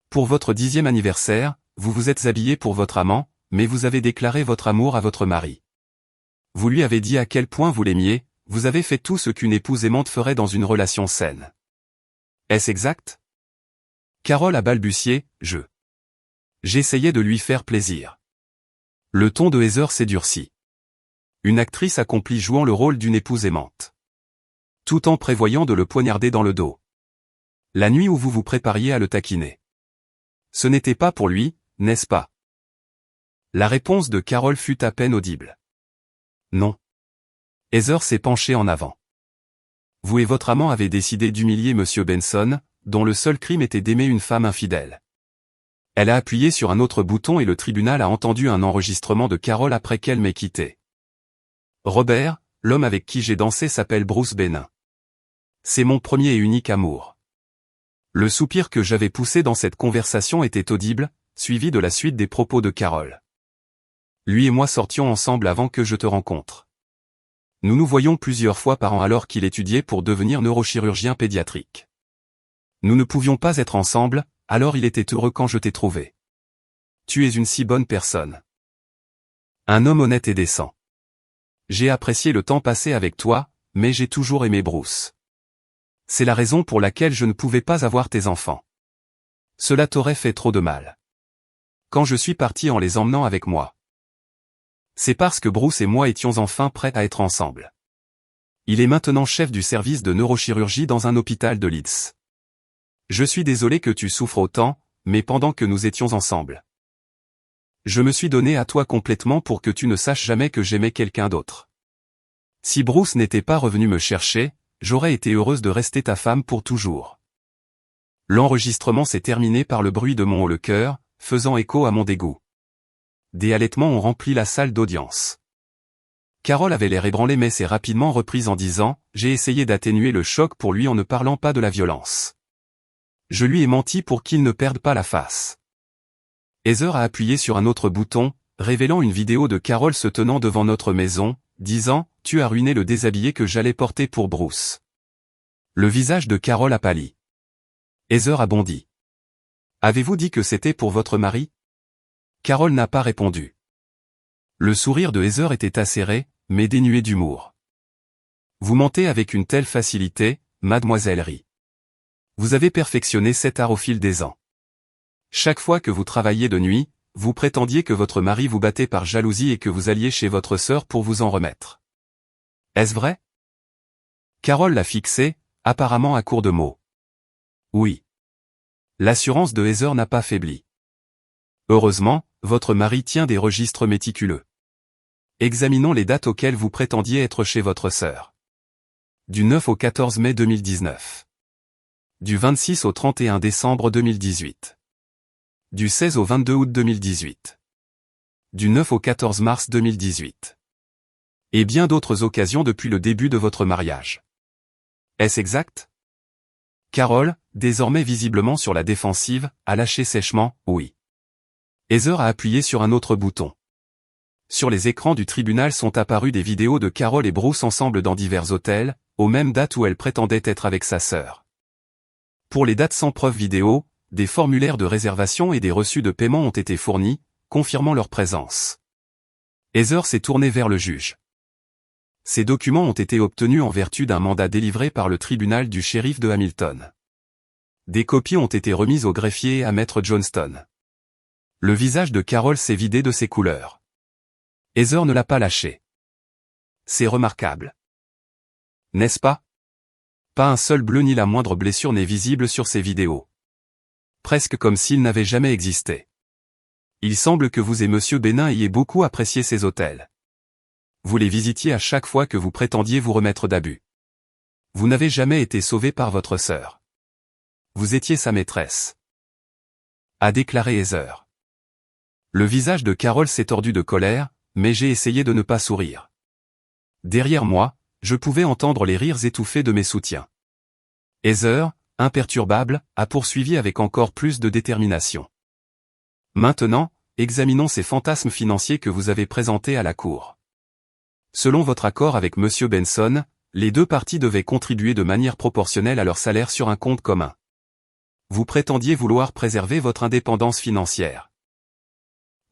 Pour votre 10e anniversaire, vous vous êtes habillé pour votre amant, mais vous avez déclaré votre amour à votre mari. Vous lui avez dit à quel point vous l'aimiez, vous avez fait tout ce qu'une épouse aimante ferait dans une relation saine. Est-ce exact? Carole a balbutié, J'essayais de lui faire plaisir. Le ton de Heather s'est durci. Une actrice accomplie jouant le rôle d'une épouse aimante. Tout en prévoyant de le poignarder dans le dos. La nuit où vous vous prépariez à le taquiner. Ce n'était pas pour lui, n'est-ce pas? La réponse de Carole fut à peine audible. Non. Heather s'est penchée en avant. Vous et votre amant avez décidé d'humilier Monsieur Benson, dont le seul crime était d'aimer une femme infidèle. Elle a appuyé sur un autre bouton et le tribunal a entendu un enregistrement de Carole après qu'elle m'ait quitté. Robert, l'homme avec qui j'ai dansé s'appelle Bruce Benin. C'est mon premier et unique amour. Le soupir que j'avais poussé dans cette conversation était audible, suivi de la suite des propos de Carole. Lui et moi sortions ensemble avant que je te rencontre. Nous nous voyions plusieurs fois par an alors qu'il étudiait pour devenir neurochirurgien pédiatrique. Nous ne pouvions pas être ensemble, alors il était heureux quand je t'ai trouvé. Tu es une si bonne personne. Un homme honnête et décent. J'ai apprécié le temps passé avec toi, mais j'ai toujours aimé Bruce. C'est la raison pour laquelle je ne pouvais pas avoir tes enfants. Cela t'aurait fait trop de mal. Quand je suis parti en les emmenant avec moi. C'est parce que Bruce et moi étions enfin prêts à être ensemble. Il est maintenant chef du service de neurochirurgie dans un hôpital de Leeds. Je suis désolé que tu souffres autant, mais pendant que nous étions ensemble. Je me suis donné à toi complètement pour que tu ne saches jamais que j'aimais quelqu'un d'autre. Si Bruce n'était pas revenu me chercher, j'aurais été heureuse de rester ta femme pour toujours. L'enregistrement s'est terminé par le bruit de mon haut-le-cœur, faisant écho à mon dégoût. Des halètements ont rempli la salle d'audience. Carole avait l'air ébranlée mais s'est rapidement reprise en disant « J'ai essayé d'atténuer le choc pour lui en ne parlant pas de la violence. Je lui ai menti pour qu'il ne perde pas la face. » Heather a appuyé sur un autre bouton, révélant une vidéo de Carole se tenant devant notre maison, disant « Tu as ruiné le déshabillé que j'allais porter pour Bruce. » Le visage de Carole a pâli. Heather a bondi. « Avez-vous dit que c'était pour votre mari ?» Carole n'a pas répondu. Le sourire de Heather était acéré, mais dénué d'humour. « Vous mentez avec une telle facilité, mademoiselle Rie. Vous avez perfectionné cet art au fil des ans. Chaque fois que vous travailliez de nuit, vous prétendiez que votre mari vous battait par jalousie et que vous alliez chez votre sœur pour vous en remettre. Est-ce vrai? » Carole l'a fixé, apparemment à court de mots. Oui. L'assurance de Heather n'a pas faibli. Heureusement, votre mari tient des registres méticuleux. Examinons les dates auxquelles vous prétendiez être chez votre sœur. Du 9 au 14 mai 2019. Du 26 au 31 décembre 2018. Du 16 au 22 août 2018. Du 9 au 14 mars 2018. Et bien d'autres occasions depuis le début de votre mariage. Est-ce exact? Carole, désormais visiblement sur la défensive, a lâché sèchement « oui ». Heather a appuyé sur un autre bouton. Sur les écrans du tribunal sont apparues des vidéos de Carole et Bruce ensemble dans divers hôtels, aux mêmes dates où elle prétendait être avec sa sœur. Pour les dates sans preuve vidéo, des formulaires de réservation et des reçus de paiement ont été fournis, confirmant leur présence. Heather s'est tournée vers le juge. Ces documents ont été obtenus en vertu d'un mandat délivré par le tribunal du shérif de Hamilton. Des copies ont été remises au greffier et à maître Johnston. Le visage de Carole s'est vidé de ses couleurs. Heather ne l'a pas lâché. C'est remarquable. N'est-ce pas? Pas un seul bleu ni la moindre blessure n'est visible sur ces vidéos. Presque comme s'ils n'avaient jamais existé. Il semble que vous et Monsieur Bénin ayez beaucoup apprécié ces hôtels. Vous les visitiez à chaque fois que vous prétendiez vous remettre d'abus. Vous n'avez jamais été sauvé par votre sœur. Vous étiez sa maîtresse. A déclaré Heather. Le visage de Carole s'est tordu de colère, mais j'ai essayé de ne pas sourire. Derrière moi, je pouvais entendre les rires étouffés de mes soutiens. Heather, imperturbable, a poursuivi avec encore plus de détermination. Maintenant, examinons ces fantasmes financiers que vous avez présentés à la cour. Selon votre accord avec Monsieur Benson, les deux parties devaient contribuer de manière proportionnelle à leur salaire sur un compte commun. Vous prétendiez vouloir préserver votre indépendance financière.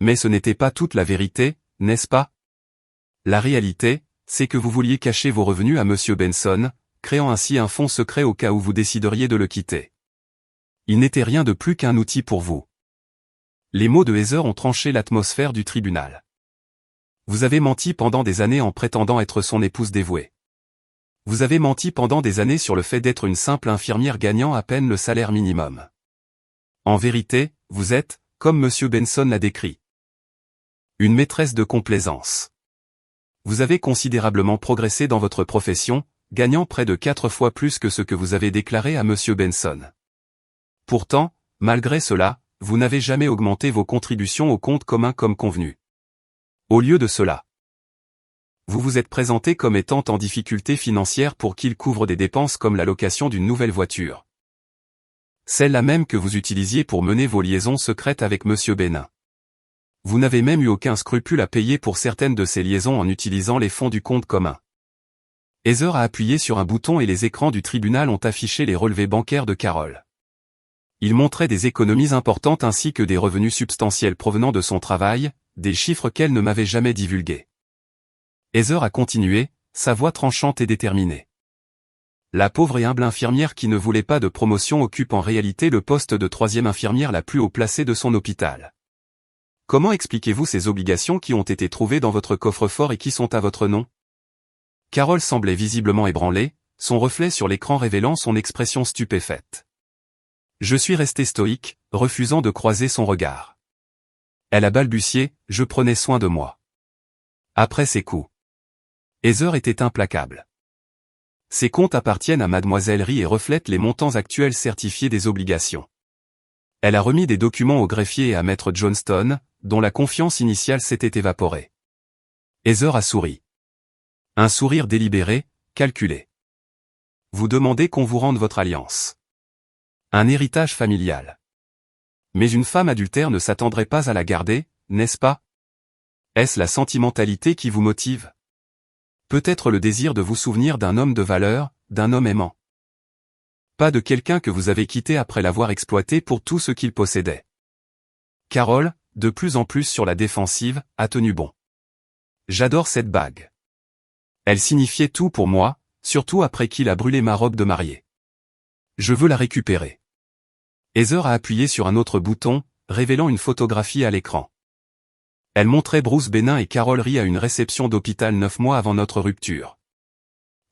Mais ce n'était pas toute la vérité, n'est-ce pas? La réalité, c'est que vous vouliez cacher vos revenus à Monsieur Benson, créant ainsi un fonds secret au cas où vous décideriez de le quitter. Il n'était rien de plus qu'un outil pour vous. Les mots de Heather ont tranché l'atmosphère du tribunal. Vous avez menti pendant des années en prétendant être son épouse dévouée. Vous avez menti pendant des années sur le fait d'être une simple infirmière gagnant à peine le salaire minimum. En vérité, vous êtes, comme Monsieur Benson l'a décrit, une maîtresse de complaisance. Vous avez considérablement progressé dans votre profession, gagnant près de 4 fois plus que ce que vous avez déclaré à Monsieur Benson. Pourtant, malgré cela, vous n'avez jamais augmenté vos contributions au compte commun comme convenu. Au lieu de cela, vous vous êtes présenté comme étant en difficulté financière pour qu'il couvre des dépenses comme la location d'une nouvelle voiture. Celle-là même que vous utilisiez pour mener vos liaisons secrètes avec Monsieur Bénin. Vous n'avez même eu aucun scrupule à payer pour certaines de ces liaisons en utilisant les fonds du compte commun. Heather a appuyé sur un bouton et les écrans du tribunal ont affiché les relevés bancaires de Carole. Ils montraient des économies importantes ainsi que des revenus substantiels provenant de son travail, des chiffres qu'elle ne m'avait jamais divulgués. Heather a continué, sa voix tranchante et déterminée. La pauvre et humble infirmière qui ne voulait pas de promotion occupe en réalité le poste de 3e infirmière la plus haut placée de son hôpital. Comment expliquez-vous ces obligations qui ont été trouvées dans votre coffre-fort et qui sont à votre nom? Carole semblait visiblement ébranlée, son reflet sur l'écran révélant son expression stupéfaite. Je suis resté stoïque, refusant de croiser son regard. Elle a balbutié, je prenais soin de moi. Après ces coups, Heather était implacable. Ces comptes appartiennent à Mademoiselle Rie et reflètent les montants actuels certifiés des obligations. Elle a remis des documents au greffier et à Maître Johnston, dont la confiance initiale s'était évaporée. Heather a souri. Un sourire délibéré, calculé. Vous demandez qu'on vous rende votre alliance. Un héritage familial. Mais une femme adultère ne s'attendrait pas à la garder, n'est-ce pas? Est-ce la sentimentalité qui vous motive? Peut-être le désir de vous souvenir d'un homme de valeur, d'un homme aimant. Pas de quelqu'un que vous avez quitté après l'avoir exploité pour tout ce qu'il possédait. Carole, de plus en plus sur la défensive, a tenu bon. J'adore cette bague. Elle signifiait tout pour moi, surtout après qu'il a brûlé ma robe de mariée. Je veux la récupérer. Heather a appuyé sur un autre bouton, révélant une photographie à l'écran. Elle montrait Bruce Bénin et Carole Rie à une réception d'hôpital 9 mois avant notre rupture.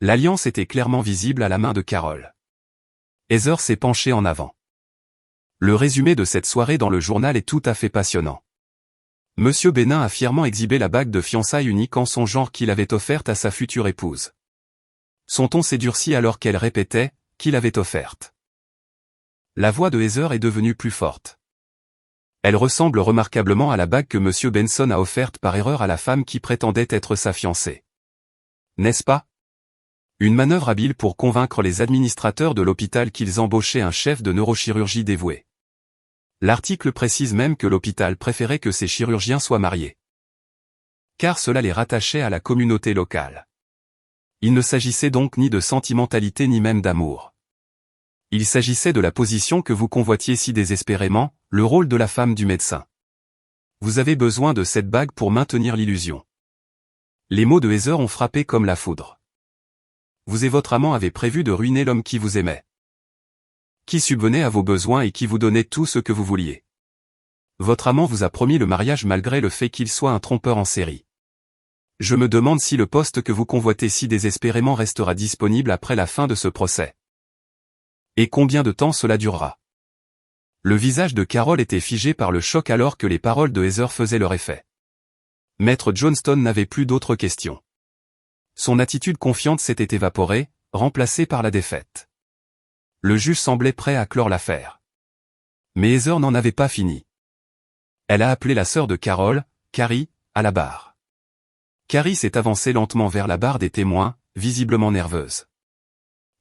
L'alliance était clairement visible à la main de Carole. Heather s'est penchée en avant. Le résumé de cette soirée dans le journal est tout à fait passionnant. Monsieur Bénin a fièrement exhibé la bague de fiançailles unique en son genre qu'il avait offerte à sa future épouse. Son ton s'est durci alors qu'elle répétait, qu'il avait offerte. La voix de Heather est devenue plus forte. Elle ressemble remarquablement à la bague que Monsieur Benson a offerte par erreur à la femme qui prétendait être sa fiancée. N'est-ce pas? Une manœuvre habile pour convaincre les administrateurs de l'hôpital qu'ils embauchaient un chef de neurochirurgie dévoué. L'article précise même que l'hôpital préférait que ces chirurgiens soient mariés. Car cela les rattachait à la communauté locale. Il ne s'agissait donc ni de sentimentalité ni même d'amour. Il s'agissait de la position que vous convoitiez si désespérément, le rôle de la femme du médecin. Vous avez besoin de cette bague pour maintenir l'illusion. Les mots de Heather ont frappé comme la foudre. Vous et votre amant avez prévu de ruiner l'homme qui vous aimait. Qui subvenait à vos besoins et qui vous donnait tout ce que vous vouliez. Votre amant vous a promis le mariage malgré le fait qu'il soit un trompeur en série. Je me demande si le poste que vous convoitez si désespérément restera disponible après la fin de ce procès. Et combien de temps cela durera? Le visage de Carol était figé par le choc alors que les paroles de Heather faisaient leur effet. Maître Johnston n'avait plus d'autres questions. Son attitude confiante s'était évaporée, remplacée par la défaite. Le juge semblait prêt à clore l'affaire. Mais Heather n'en avait pas fini. Elle a appelé la sœur de Carol, Carrie, à la barre. Carrie s'est avancée lentement vers la barre des témoins, visiblement nerveuse.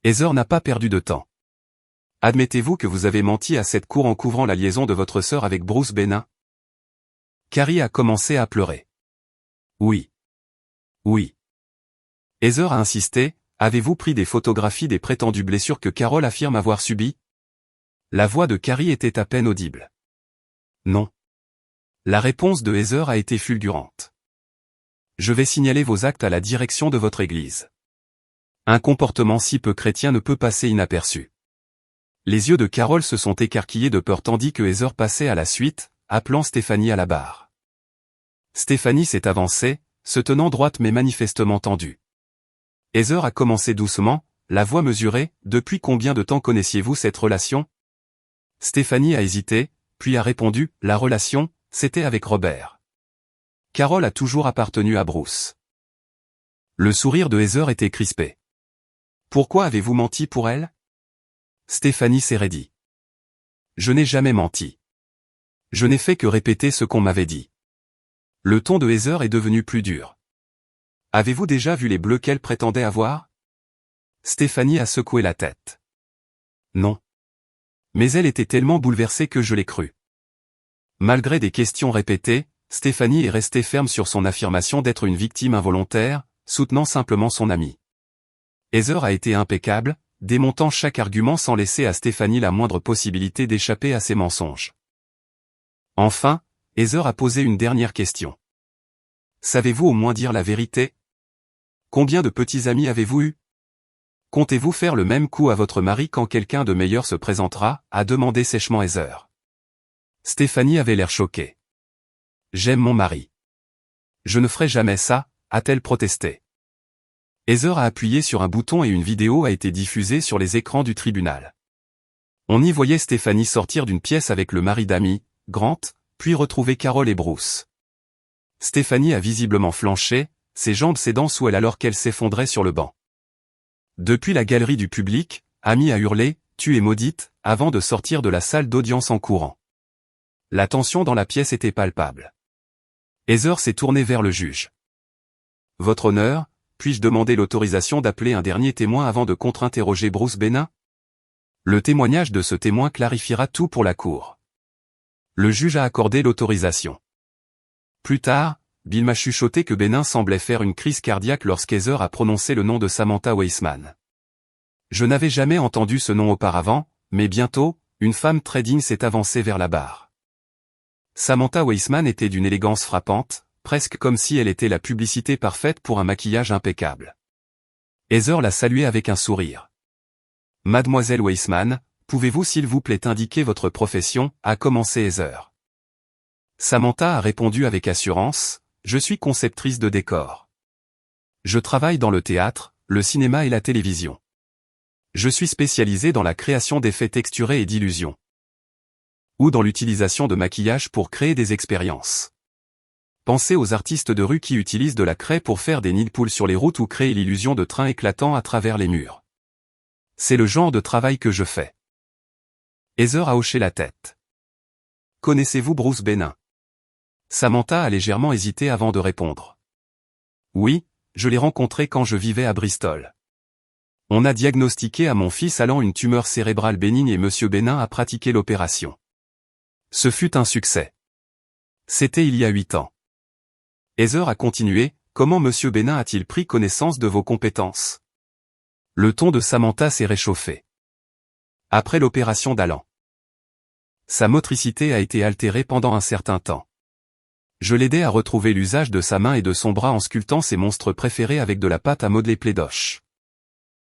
Heather n'a pas perdu de temps. Admettez-vous que vous avez menti à cette cour en couvrant la liaison de votre sœur avec Bruce Benin? Carrie a commencé à pleurer. Oui. Oui. Heather a insisté, avez-vous pris des photographies des prétendues blessures que Carol affirme avoir subies? La voix de Carrie était à peine audible. Non. La réponse de Heather a été fulgurante. Je vais signaler vos actes à la direction de votre église. Un comportement si peu chrétien ne peut passer inaperçu. Les yeux de Carol se sont écarquillés de peur tandis que Heather passait à la suite, appelant Stéphanie à la barre. Stéphanie s'est avancée, se tenant droite mais manifestement tendue. Heather a commencé doucement, la voix mesurée, depuis combien de temps connaissiez-vous cette relation? Stéphanie a hésité, puis a répondu, la relation, c'était avec Robert. Carol a toujours appartenu à Bruce. Le sourire de Heather était crispé. Pourquoi avez-vous menti pour elle? Stéphanie s'est raidie. Je n'ai jamais menti. Je n'ai fait que répéter ce qu'on m'avait dit. Le ton de Heather est devenu plus dur. Avez-vous déjà vu les bleus qu'elle prétendait avoir? Stéphanie a secoué la tête. Non. Mais elle était tellement bouleversée que je l'ai cru. Malgré des questions répétées, Stéphanie est restée ferme sur son affirmation d'être une victime involontaire, soutenant simplement son amie. Heather a été impeccable, démontant chaque argument sans laisser à Stéphanie la moindre possibilité d'échapper à ses mensonges. Enfin, Heather a posé une dernière question. Savez-vous au moins dire la vérité? Combien de petits amis avez-vous eu? Comptez-vous faire le même coup à votre mari quand quelqu'un de meilleur se présentera? A demandé sèchement Heather. Stéphanie avait l'air choquée. J'aime mon mari. Je ne ferai jamais ça, a-t-elle protesté. Heather a appuyé sur un bouton et une vidéo a été diffusée sur les écrans du tribunal. On y voyait Stéphanie sortir d'une pièce avec le mari d'Amy, Grant, puis retrouver Carol et Bruce. Stéphanie a visiblement flanché, ses jambes cédant sous elle alors qu'elle s'effondrait sur le banc. Depuis la galerie du public, Amy a hurlé, « Tu es maudite », avant de sortir de la salle d'audience en courant. La tension dans la pièce était palpable. Heather s'est tournée vers le juge. « Votre honneur, puis-je demander l'autorisation d'appeler un dernier témoin avant de contre-interroger Bruce Benin? Le témoignage de ce témoin clarifiera tout pour la cour. » Le juge a accordé l'autorisation. Plus tard, Bill m'a chuchoté que Benin semblait faire une crise cardiaque lorsqu'Heather a prononcé le nom de Samantha Weissman. Je n'avais jamais entendu ce nom auparavant, mais bientôt, une femme très digne s'est avancée vers la barre. Samantha Weissman était d'une élégance frappante, presque comme si elle était la publicité parfaite pour un maquillage impeccable. Heather l'a saluée avec un sourire. « Mademoiselle Weissman, pouvez-vous s'il vous plaît indiquer votre profession » a commencé Heather. Samantha a répondu avec assurance, « Je suis conceptrice de décors. Je travaille dans le théâtre, le cinéma et la télévision. Je suis spécialisée dans la création d'effets texturés et d'illusions. Ou dans l'utilisation de maquillage pour créer des expériences. Pensez aux artistes de rue qui utilisent de la craie pour faire des nids de poules sur les routes ou créer l'illusion de trains éclatants à travers les murs. C'est le genre de travail que je fais. » Heather a hoché la tête. « Connaissez-vous Bruce Benin ?» Samantha a légèrement hésité avant de répondre. « Oui, je l'ai rencontré quand je vivais à Bristol. On a diagnostiqué à mon fils allant une tumeur cérébrale bénigne et M. Benin a pratiqué l'opération. Ce fut un succès. C'était il y a 8 ans. » Heather a continué, « Comment M. Benin a-t-il pris connaissance de vos compétences ?» Le ton de Samantha s'est réchauffé. Après l'opération d'Alan. Sa motricité a été altérée pendant un certain temps. Je l'aidais à retrouver l'usage de sa main et de son bras en sculptant ses monstres préférés avec de la pâte à modeler Plaidoche.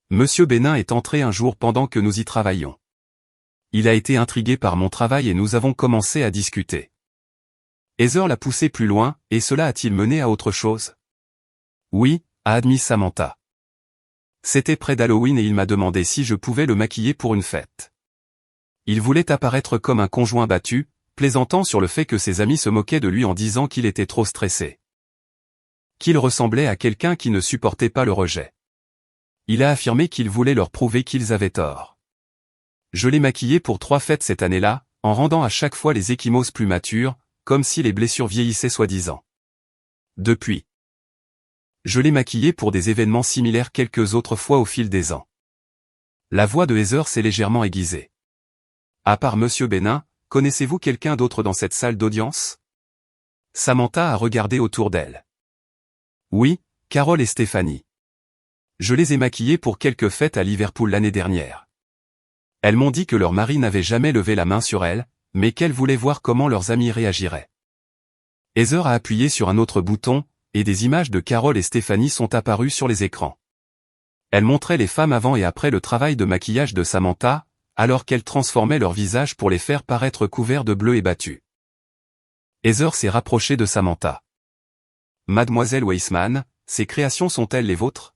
Monsieur Benin est entré un jour pendant que nous y travaillions. Il a été intrigué par mon travail et nous avons commencé à discuter. Heather l'a poussé plus loin, et cela a-t-il mené à autre chose? Oui, a admis Samantha. C'était près d'Halloween et il m'a demandé si je pouvais le maquiller pour une fête. Il voulait apparaître comme un conjoint battu, plaisantant sur le fait que ses amis se moquaient de lui en disant qu'il était trop stressé. Qu'il ressemblait à quelqu'un qui ne supportait pas le rejet. Il a affirmé qu'il voulait leur prouver qu'ils avaient tort. Je l'ai maquillé pour 3 fêtes cette année-là, en rendant à chaque fois les ecchymoses plus matures, comme si les blessures vieillissaient soi-disant. Depuis. Je l'ai maquillé pour des événements similaires quelques autres fois au fil des ans. La voix de Heather s'est légèrement aiguisée. À part Monsieur Benin, connaissez-vous quelqu'un d'autre dans cette salle d'audience? Samantha a regardé autour d'elle. Oui, Carole et Stéphanie. Je les ai maquillés pour quelques fêtes à Liverpool l'année dernière. Elles m'ont dit que leur mari n'avait jamais levé la main sur elles, mais qu'elles voulaient voir comment leurs amis réagiraient. Heather a appuyé sur un autre bouton, et des images de Carole et Stéphanie sont apparues sur les écrans. Elle montrait les femmes avant et après le travail de maquillage de Samantha, alors qu'elle transformait leur visage pour les faire paraître couverts de bleu et battus. Heather s'est rapprochée de Samantha. Mademoiselle Weissman, ces créations sont-elles les vôtres?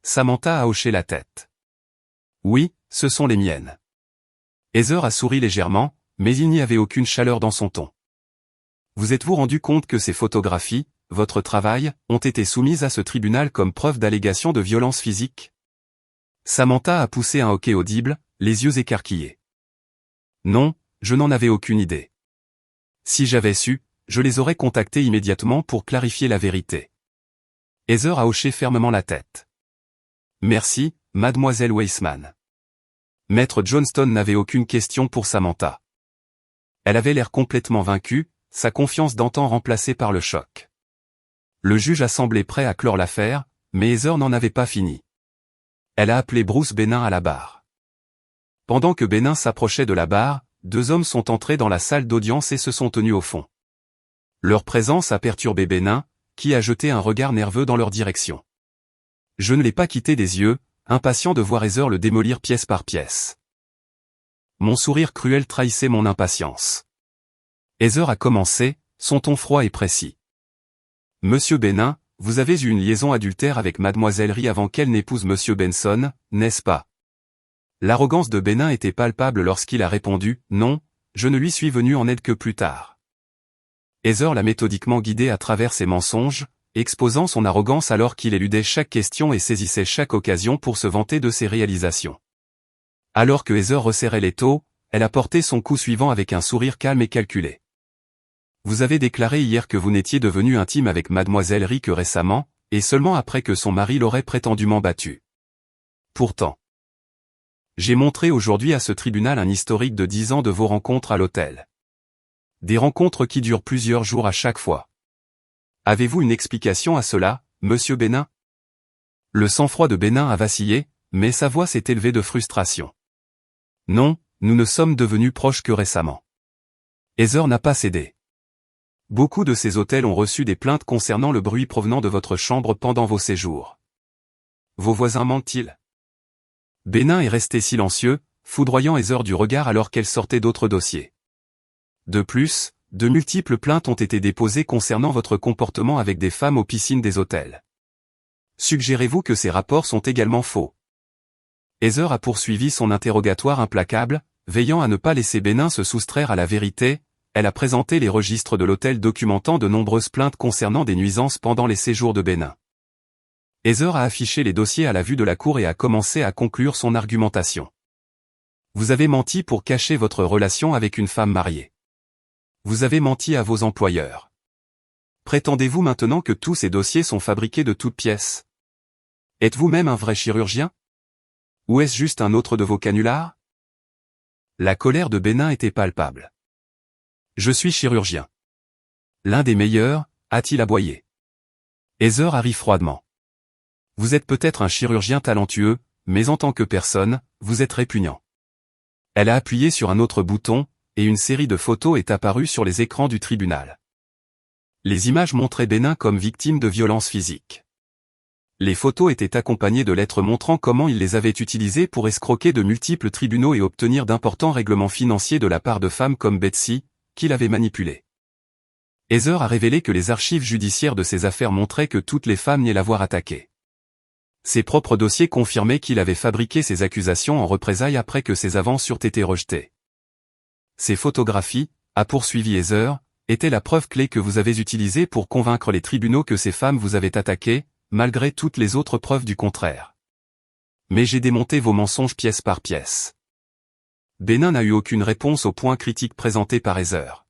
Samantha a hoché la tête. Oui, ce sont les miennes. Heather a souri légèrement, mais il n'y avait aucune chaleur dans son ton. Vous êtes-vous rendu compte que ces photographies, votre travail, ont été soumises à ce tribunal comme preuve d'allégation de violence physique? Samantha a poussé un hoquet audible, les yeux écarquillés. Non, je n'en avais aucune idée. Si j'avais su, je les aurais contactés immédiatement pour clarifier la vérité. Heather a hoché fermement la tête. Merci, mademoiselle Weissman. Maître Johnston n'avait aucune question pour Samantha. Elle avait l'air complètement vaincue, sa confiance d'antan remplacée par le choc. Le juge a semblé prêt à clore l'affaire, mais Heather n'en avait pas fini. Elle a appelé Bruce Benin à la barre. Pendant que Benin s'approchait de la barre, 2 hommes sont entrés dans la salle d'audience et se sont tenus au fond. Leur présence a perturbé Benin, qui a jeté un regard nerveux dans leur direction. Je ne l'ai pas quitté des yeux, impatient de voir Heather le démolir pièce par pièce. Mon sourire cruel trahissait mon impatience. Heather a commencé, son ton froid et précis. Monsieur Benin, vous avez eu une liaison adultère avec Mademoiselle Rie avant qu'elle n'épouse Monsieur Benson, n'est-ce pas? L'arrogance de Benin était palpable lorsqu'il a répondu « Non, je ne lui suis venu en aide que plus tard ». Heather l'a méthodiquement guidé à travers ses mensonges, exposant son arrogance alors qu'il éludait chaque question et saisissait chaque occasion pour se vanter de ses réalisations. Alors que Heather resserrait l'étau, elle a porté son coup suivant avec un sourire calme et calculé. Vous avez déclaré hier que vous n'étiez devenu intime avec Mademoiselle Rie que récemment, et seulement après que son mari l'aurait prétendument battue. Pourtant, j'ai montré aujourd'hui à ce tribunal un historique de 10 ans de vos rencontres à l'hôtel. Des rencontres qui durent plusieurs jours à chaque fois. Avez-vous une explication à cela, monsieur Benin? Le sang-froid de Benin a vacillé, mais sa voix s'est élevée de frustration. Non, nous ne sommes devenus proches que récemment. Heather n'a pas cédé. Beaucoup de ces hôtels ont reçu des plaintes concernant le bruit provenant de votre chambre pendant vos séjours. Vos voisins mentent-ils? Benin est resté silencieux, foudroyant Heather du regard alors qu'elle sortait d'autres dossiers. De plus, de multiples plaintes ont été déposées concernant votre comportement avec des femmes aux piscines des hôtels. Suggérez-vous que ces rapports sont également faux? Heather a poursuivi son interrogatoire implacable, veillant à ne pas laisser Benin se soustraire à la vérité. Elle a présenté les registres de l'hôtel documentant de nombreuses plaintes concernant des nuisances pendant les séjours de Benin. Heather a affiché les dossiers à la vue de la cour et a commencé à conclure son argumentation. Vous avez menti pour cacher votre relation avec une femme mariée. Vous avez menti à vos employeurs. Prétendez-vous maintenant que tous ces dossiers sont fabriqués de toutes pièces? Êtes-vous même un vrai chirurgien? Ou est-ce juste un autre de vos canulars? La colère de Benin était palpable. Je suis chirurgien. L'un des meilleurs, a-t-il aboyé. Heather a ri froidement. Vous êtes peut-être un chirurgien talentueux, mais en tant que personne, vous êtes répugnant. Elle a appuyé sur un autre bouton, et une série de photos est apparue sur les écrans du tribunal. Les images montraient Benin comme victime de violences physiques. Les photos étaient accompagnées de lettres montrant comment il les avait utilisées pour escroquer de multiples tribunaux et obtenir d'importants règlements financiers de la part de femmes comme Betsy, qu'il avait manipulé. Heather a révélé que les archives judiciaires de ces affaires montraient que toutes les femmes niaient l'avoir attaqué. Ses propres dossiers confirmaient qu'il avait fabriqué ces accusations en représailles après que ses avances eurent été rejetées. Ces photographies, a poursuivi Heather, étaient la preuve clé que vous avez utilisée pour convaincre les tribunaux que ces femmes vous avaient attaqué, malgré toutes les autres preuves du contraire. Mais j'ai démonté vos mensonges pièce par pièce. Benin n'a eu aucune réponse aux points critiques présentés par Heather.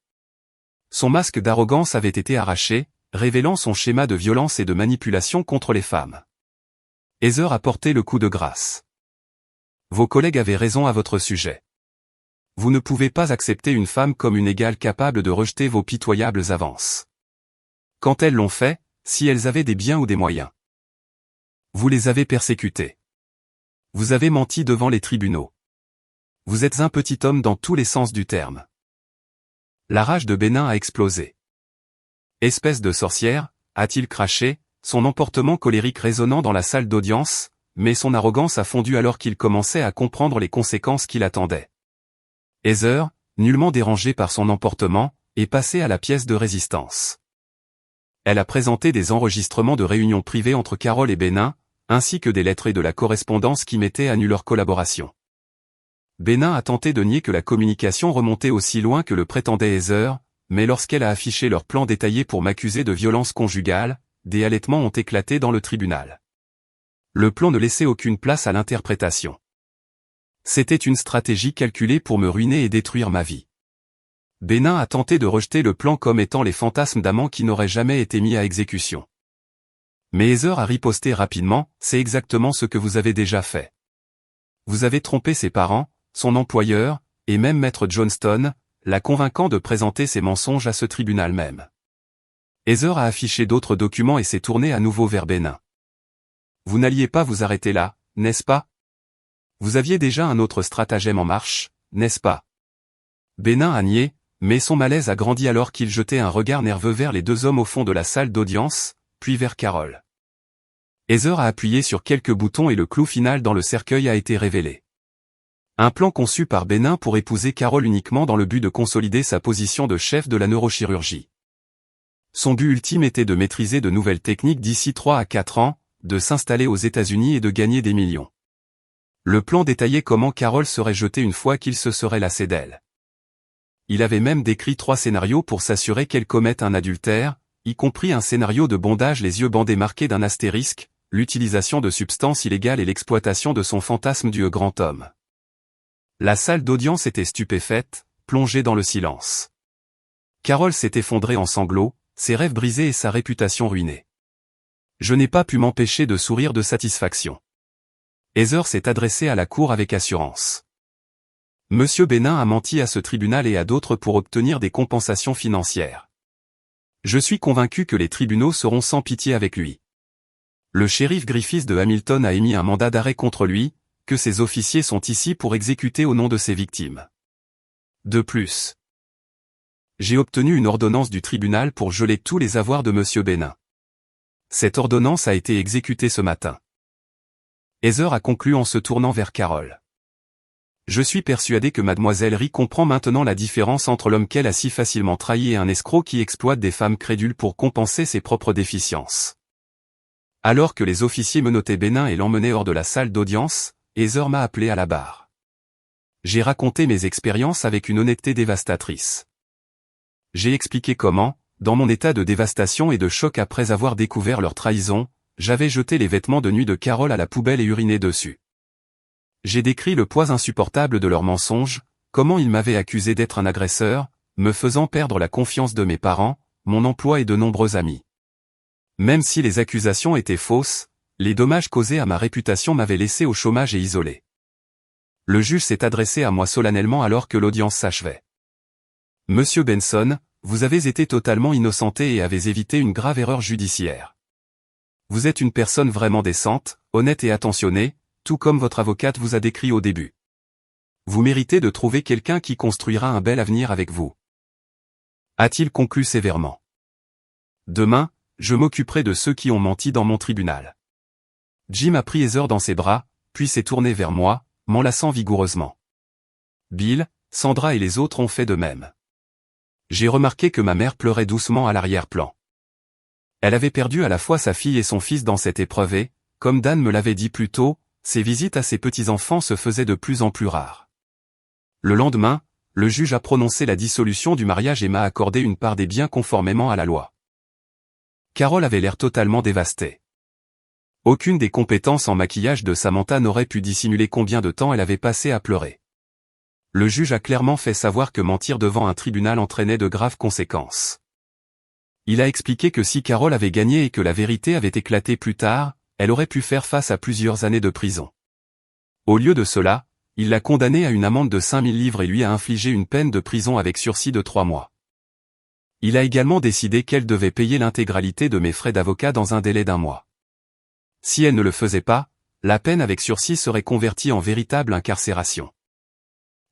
Son masque d'arrogance avait été arraché, révélant son schéma de violence et de manipulation contre les femmes. Heather a porté le coup de grâce. Vos collègues avaient raison à votre sujet. Vous ne pouvez pas accepter une femme comme une égale capable de rejeter vos pitoyables avances. Quand elles l'ont fait, si elles avaient des biens ou des moyens. Vous les avez persécutées. Vous avez menti devant les tribunaux. Vous êtes un petit homme dans tous les sens du terme. La rage de Benin a explosé. Espèce de sorcière, a-t-il craché, son emportement colérique résonnant dans la salle d'audience, mais son arrogance a fondu alors qu'il commençait à comprendre les conséquences qui l'attendaient. Heather, nullement dérangée par son emportement, est passée à la pièce de résistance. Elle a présenté des enregistrements de réunions privées entre Carol et Benin, ainsi que des lettres et de la correspondance qui mettaient à nu leur collaboration. Benin a tenté de nier que la communication remontait aussi loin que le prétendait Heather, mais lorsqu'elle a affiché leur plan détaillé pour m'accuser de violence conjugale, des halètements ont éclaté dans le tribunal. Le plan ne laissait aucune place à l'interprétation. C'était une stratégie calculée pour me ruiner et détruire ma vie. Benin a tenté de rejeter le plan comme étant les fantasmes d'amants qui n'auraient jamais été mis à exécution. Mais Heather a riposté rapidement, c'est exactement ce que vous avez déjà fait. Vous avez trompé ses parents, son employeur, et même Maître Johnston, la convainquant de présenter ses mensonges à ce tribunal même. Heather a affiché d'autres documents et s'est tourné à nouveau vers Benin. Vous n'alliez pas vous arrêter là, n'est-ce pas? Vous aviez déjà un autre stratagème en marche, n'est-ce pas? Benin a nié, mais son malaise a grandi alors qu'il jetait un regard nerveux vers les deux hommes au fond de la salle d'audience, puis vers Carol. Heather a appuyé sur quelques boutons et le clou final dans le cercueil a été révélé. Un plan conçu par Benin pour épouser Carol uniquement dans le but de consolider sa position de chef de la neurochirurgie. Son but ultime était de maîtriser de nouvelles techniques d'ici 3 à 4 ans, de s'installer aux États-Unis et de gagner des millions. Le plan détaillait comment Carol serait jetée une fois qu'il se serait lassé d'elle. Il avait même décrit 3 scénarios pour s'assurer qu'elle commette un adultère, y compris un scénario de bondage les yeux bandés marqués d'un astérisque, l'utilisation de substances illégales et l'exploitation de son fantasme du grand homme. La salle d'audience était stupéfaite, plongée dans le silence. Carol s'est effondrée en sanglots, ses rêves brisés et sa réputation ruinée. Je n'ai pas pu m'empêcher de sourire de satisfaction. Heather s'est adressé à la cour avec assurance. Monsieur Benin a menti à ce tribunal et à d'autres pour obtenir des compensations financières. Je suis convaincu que les tribunaux seront sans pitié avec lui. Le shérif Griffiths de Hamilton a émis un mandat d'arrêt contre lui, que ses officiers sont ici pour exécuter au nom de ses victimes. De plus, j'ai obtenu une ordonnance du tribunal pour geler tous les avoirs de Monsieur Benin. Cette ordonnance a été exécutée ce matin. Heather a conclu en se tournant vers Carol. Je suis persuadé que Mademoiselle Rie comprend maintenant la différence entre l'homme qu'elle a si facilement trahi et un escroc qui exploite des femmes crédules pour compenser ses propres déficiences. Alors que les officiers menottaient Benin et l'emmenaient hors de la salle d'audience, Heather m'a appelé à la barre. J'ai raconté mes expériences avec une honnêteté dévastatrice. J'ai expliqué comment, dans mon état de dévastation et de choc après avoir découvert leur trahison, j'avais jeté les vêtements de nuit de Carol à la poubelle et uriné dessus. J'ai décrit le poids insupportable de leurs mensonges, comment ils m'avaient accusé d'être un agresseur, me faisant perdre la confiance de mes parents, mon emploi et de nombreux amis. Même si les accusations étaient fausses, les dommages causés à ma réputation m'avaient laissé au chômage et isolé. Le juge s'est adressé à moi solennellement alors que l'audience s'achevait. Monsieur Benson, vous avez été totalement innocenté et avez évité une grave erreur judiciaire. Vous êtes une personne vraiment décente, honnête et attentionnée, tout comme votre avocate vous a décrit au début. Vous méritez de trouver quelqu'un qui construira un bel avenir avec vous. A-t-il conclu sévèrement. Demain, je m'occuperai de ceux qui ont menti dans mon tribunal. Jim a pris Heather dans ses bras, puis s'est tourné vers moi, m'enlaçant vigoureusement. Bill, Sandra et les autres ont fait de même. J'ai remarqué que ma mère pleurait doucement à l'arrière-plan. Elle avait perdu à la fois sa fille et son fils dans cette épreuve et, comme Dan me l'avait dit plus tôt, ses visites à ses petits-enfants se faisaient de plus en plus rares. Le lendemain, le juge a prononcé la dissolution du mariage et m'a accordé une part des biens conformément à la loi. Carol avait l'air totalement dévastée. Aucune des compétences en maquillage de Samantha n'aurait pu dissimuler combien de temps elle avait passé à pleurer. Le juge a clairement fait savoir que mentir devant un tribunal entraînait de graves conséquences. Il a expliqué que si Carol avait gagné et que la vérité avait éclaté plus tard, elle aurait pu faire face à plusieurs années de prison. Au lieu de cela, il l'a condamnée à une amende de 5000 livres et lui a infligé une peine de prison avec sursis de 3 mois. Il a également décidé qu'elle devait payer l'intégralité de mes frais d'avocat dans un délai d'1 mois. Si elle ne le faisait pas, la peine avec sursis serait convertie en véritable incarcération.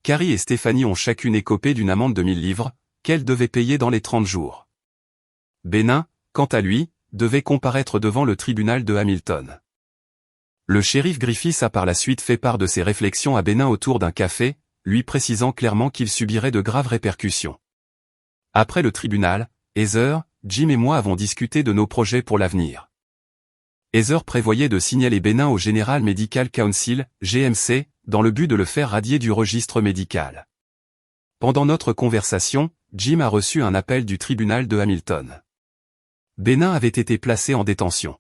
Carrie et Stéphanie ont chacune écopé d'une amende de 1000 livres, qu'elles devaient payer dans les 30 jours. Benin, quant à lui, devait comparaître devant le tribunal de Hamilton. Le shérif Griffiths a par la suite fait part de ses réflexions à Benin autour d'un café, lui précisant clairement qu'il subirait de graves répercussions. Après le tribunal, Heather, Jim et moi avons discuté de nos projets pour l'avenir. Heather prévoyait de signaler Benin au General Medical Council, GMC, dans le but de le faire radier du registre médical. Pendant notre conversation, Jim a reçu un appel du tribunal de Hamilton. Benin avait été placé en détention.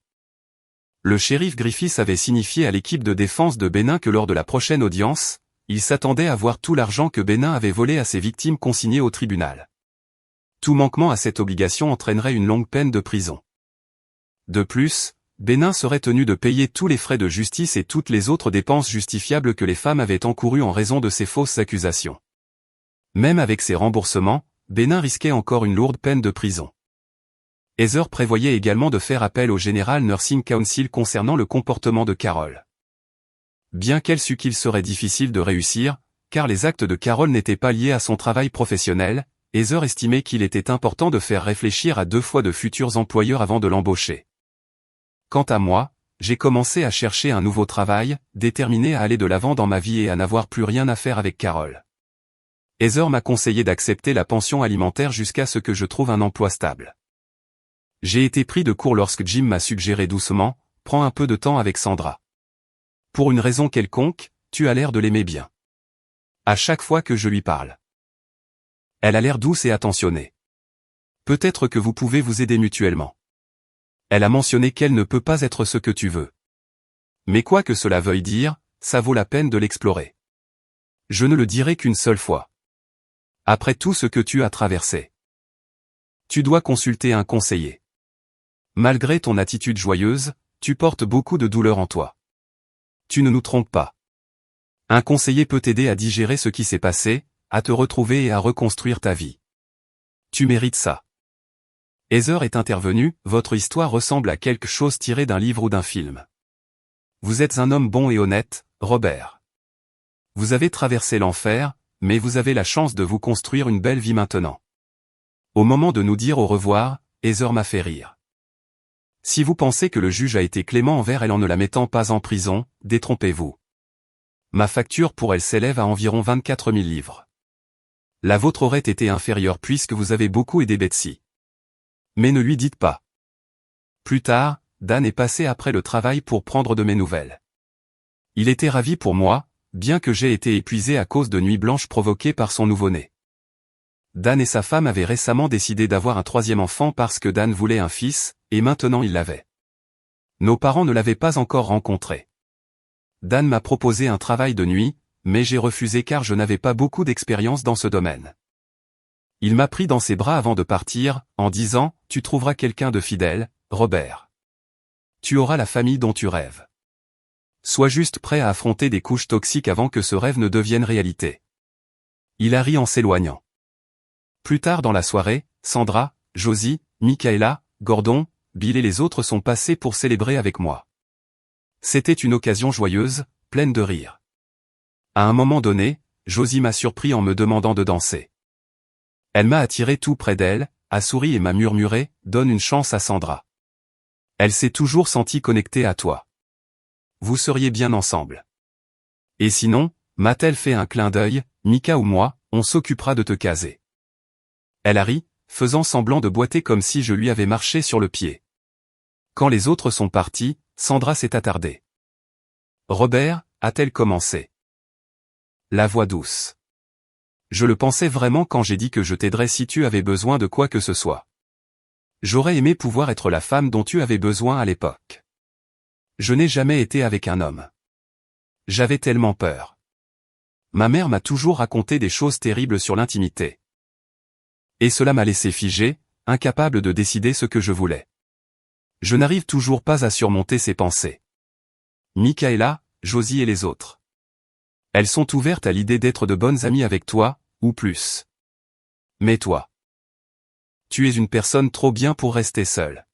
Le shérif Griffiths avait signifié à l'équipe de défense de Benin que lors de la prochaine audience, il s'attendait à voir tout l'argent que Benin avait volé à ses victimes consigné au tribunal. Tout manquement à cette obligation entraînerait une longue peine de prison. De plus, Benin serait tenu de payer tous les frais de justice et toutes les autres dépenses justifiables que les femmes avaient encourues en raison de ces fausses accusations. Même avec ces remboursements, Benin risquait encore une lourde peine de prison. Heather prévoyait également de faire appel au General Nursing Council concernant le comportement de Carol. Bien qu'elle sût qu'il serait difficile de réussir, car les actes de Carol n'étaient pas liés à son travail professionnel, Heather estimait qu'il était important de faire réfléchir à 2 fois de futurs employeurs avant de l'embaucher. Quant à moi, j'ai commencé à chercher un nouveau travail, déterminé à aller de l'avant dans ma vie et à n'avoir plus rien à faire avec Carol. Heather m'a conseillé d'accepter la pension alimentaire jusqu'à ce que je trouve un emploi stable. J'ai été pris de court lorsque Jim m'a suggéré doucement, « Prends un peu de temps avec Sandra. Pour une raison quelconque, tu as l'air de l'aimer bien. » À chaque fois que je lui parle. Elle a l'air douce et attentionnée. Peut-être que vous pouvez vous aider mutuellement. Elle a mentionné qu'elle ne peut pas être ce que tu veux. Mais quoi que cela veuille dire, ça vaut la peine de l'explorer. Je ne le dirai qu'une seule fois. Après tout ce que tu as traversé. Tu dois consulter un conseiller. Malgré ton attitude joyeuse, tu portes beaucoup de douleur en toi. Tu ne nous trompes pas. Un conseiller peut t'aider à digérer ce qui s'est passé, à te retrouver et à reconstruire ta vie. Tu mérites ça. Heather est intervenue, votre histoire ressemble à quelque chose tiré d'un livre ou d'un film. Vous êtes un homme bon et honnête, Robert. Vous avez traversé l'enfer, mais vous avez la chance de vous construire une belle vie maintenant. Au moment de nous dire au revoir, Heather m'a fait rire. Si vous pensez que le juge a été clément envers elle en ne la mettant pas en prison, détrompez-vous. Ma facture pour elle s'élève à environ 24 000 livres. La vôtre aurait été inférieure puisque vous avez beaucoup aidé Betsy. Mais ne lui dites pas. Plus tard, Dan est passé après le travail pour prendre de mes nouvelles. Il était ravi pour moi, bien que j'aie été épuisé à cause de nuits blanches provoquées par son nouveau-né. Dan et sa femme avaient récemment décidé d'avoir un 3e enfant parce que Dan voulait un fils, et maintenant il l'avait. Nos parents ne l'avaient pas encore rencontré. Dan m'a proposé un travail de nuit, mais j'ai refusé car je n'avais pas beaucoup d'expérience dans ce domaine. Il m'a pris dans ses bras avant de partir, en disant, « Tu trouveras quelqu'un de fidèle, Robert. Tu auras la famille dont tu rêves. Sois juste prêt à affronter des couches toxiques avant que ce rêve ne devienne réalité. » Il a ri en s'éloignant. Plus tard dans la soirée, Sandra, Josie, Michaela, Gordon, Bill et les autres sont passés pour célébrer avec moi. C'était une occasion joyeuse, pleine de rire. À un moment donné, Josie m'a surpris en me demandant de danser. Elle m'a attiré tout près d'elle, a souri et m'a murmuré, « Donne une chance à Sandra. Elle s'est toujours sentie connectée à toi. Vous seriez bien ensemble. Et sinon, m'a-t-elle fait un clin d'œil, Mika ou moi, on s'occupera de te caser. » Elle a ri, faisant semblant de boiter comme si je lui avais marché sur le pied. Quand les autres sont partis, Sandra s'est attardée. Robert, a-t-elle commencé? La voix douce. Je le pensais vraiment quand j'ai dit que je t'aiderais si tu avais besoin de quoi que ce soit. J'aurais aimé pouvoir être la femme dont tu avais besoin à l'époque. Je n'ai jamais été avec un homme. J'avais tellement peur. Ma mère m'a toujours raconté des choses terribles sur l'intimité. Et cela m'a laissé figé, incapable de décider ce que je voulais. Je n'arrive toujours pas à surmonter ces pensées. Michaela, Josie et les autres. Elles sont ouvertes à l'idée d'être de bonnes amies avec toi, ou plus. Mais toi. Tu es une personne trop bien pour rester seule.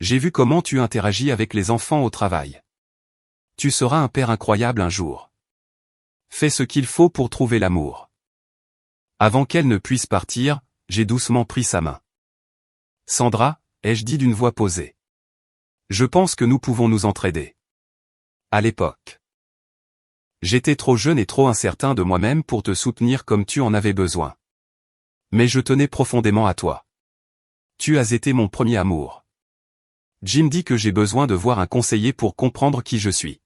J'ai vu comment tu interagis avec les enfants au travail. Tu seras un père incroyable un jour. Fais ce qu'il faut pour trouver l'amour. Avant qu'elle ne puisse partir, j'ai doucement pris sa main. Sandra, ai-je dit d'une voix posée. Je pense que nous pouvons nous entraider. À l'époque. J'étais trop jeune et trop incertain de moi-même pour te soutenir comme tu en avais besoin. Mais je tenais profondément à toi. Tu as été mon premier amour. Jim dit que j'ai besoin de voir un conseiller pour comprendre qui je suis.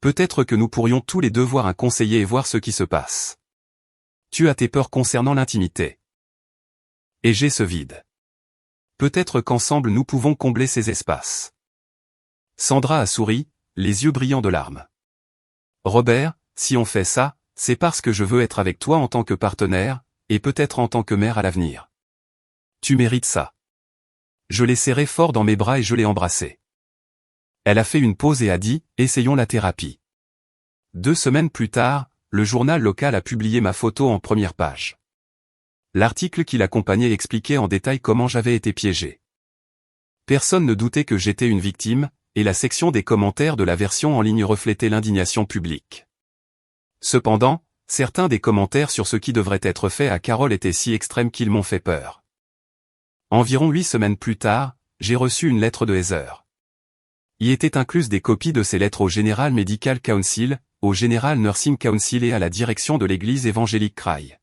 Peut-être que nous pourrions tous les deux voir un conseiller et voir ce qui se passe. Tu as tes peurs concernant l'intimité. Et j'ai ce vide. Peut-être qu'ensemble nous pouvons combler ces espaces. Sandra a souri, les yeux brillants de larmes. Robert, si on fait ça, c'est parce que je veux être avec toi en tant que partenaire, et peut-être en tant que mère à l'avenir. Tu mérites ça. Je l'ai serré fort dans mes bras et je l'ai embrassé. Elle a fait une pause et a dit, essayons la thérapie. 2 semaines plus tard, le journal local a publié ma photo en première page. L'article qui l'accompagnait expliquait en détail comment j'avais été piégé. Personne ne doutait que j'étais une victime, et la section des commentaires de la version en ligne reflétait l'indignation publique. Cependant, certains des commentaires sur ce qui devrait être fait à Carole étaient si extrêmes qu'ils m'ont fait peur. Environ 8 semaines plus tard, j'ai reçu une lettre de Heather. Y étaient incluses des copies de ces lettres au General Medical Council, au General Nursing Council et à la direction de l'église évangélique Cry.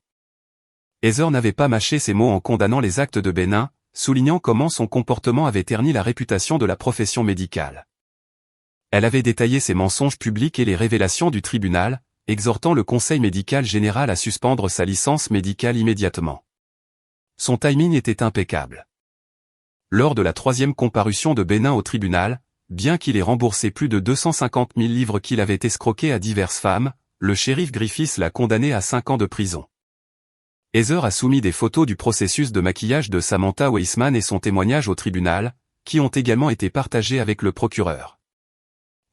Heather n'avait pas mâché ses mots en condamnant les actes de Benin, soulignant comment son comportement avait terni la réputation de la profession médicale. Elle avait détaillé ses mensonges publics et les révélations du tribunal, exhortant le Conseil médical général à suspendre sa licence médicale immédiatement. Son timing était impeccable. Lors de la 3e comparution de Benin au tribunal, bien qu'il ait remboursé plus de 250 000 livres qu'il avait escroqués à diverses femmes, le shérif Griffiths l'a condamné à 5 ans de prison. Heather a soumis des photos du processus de maquillage de Samantha Weissman et son témoignage au tribunal, qui ont également été partagés avec le procureur.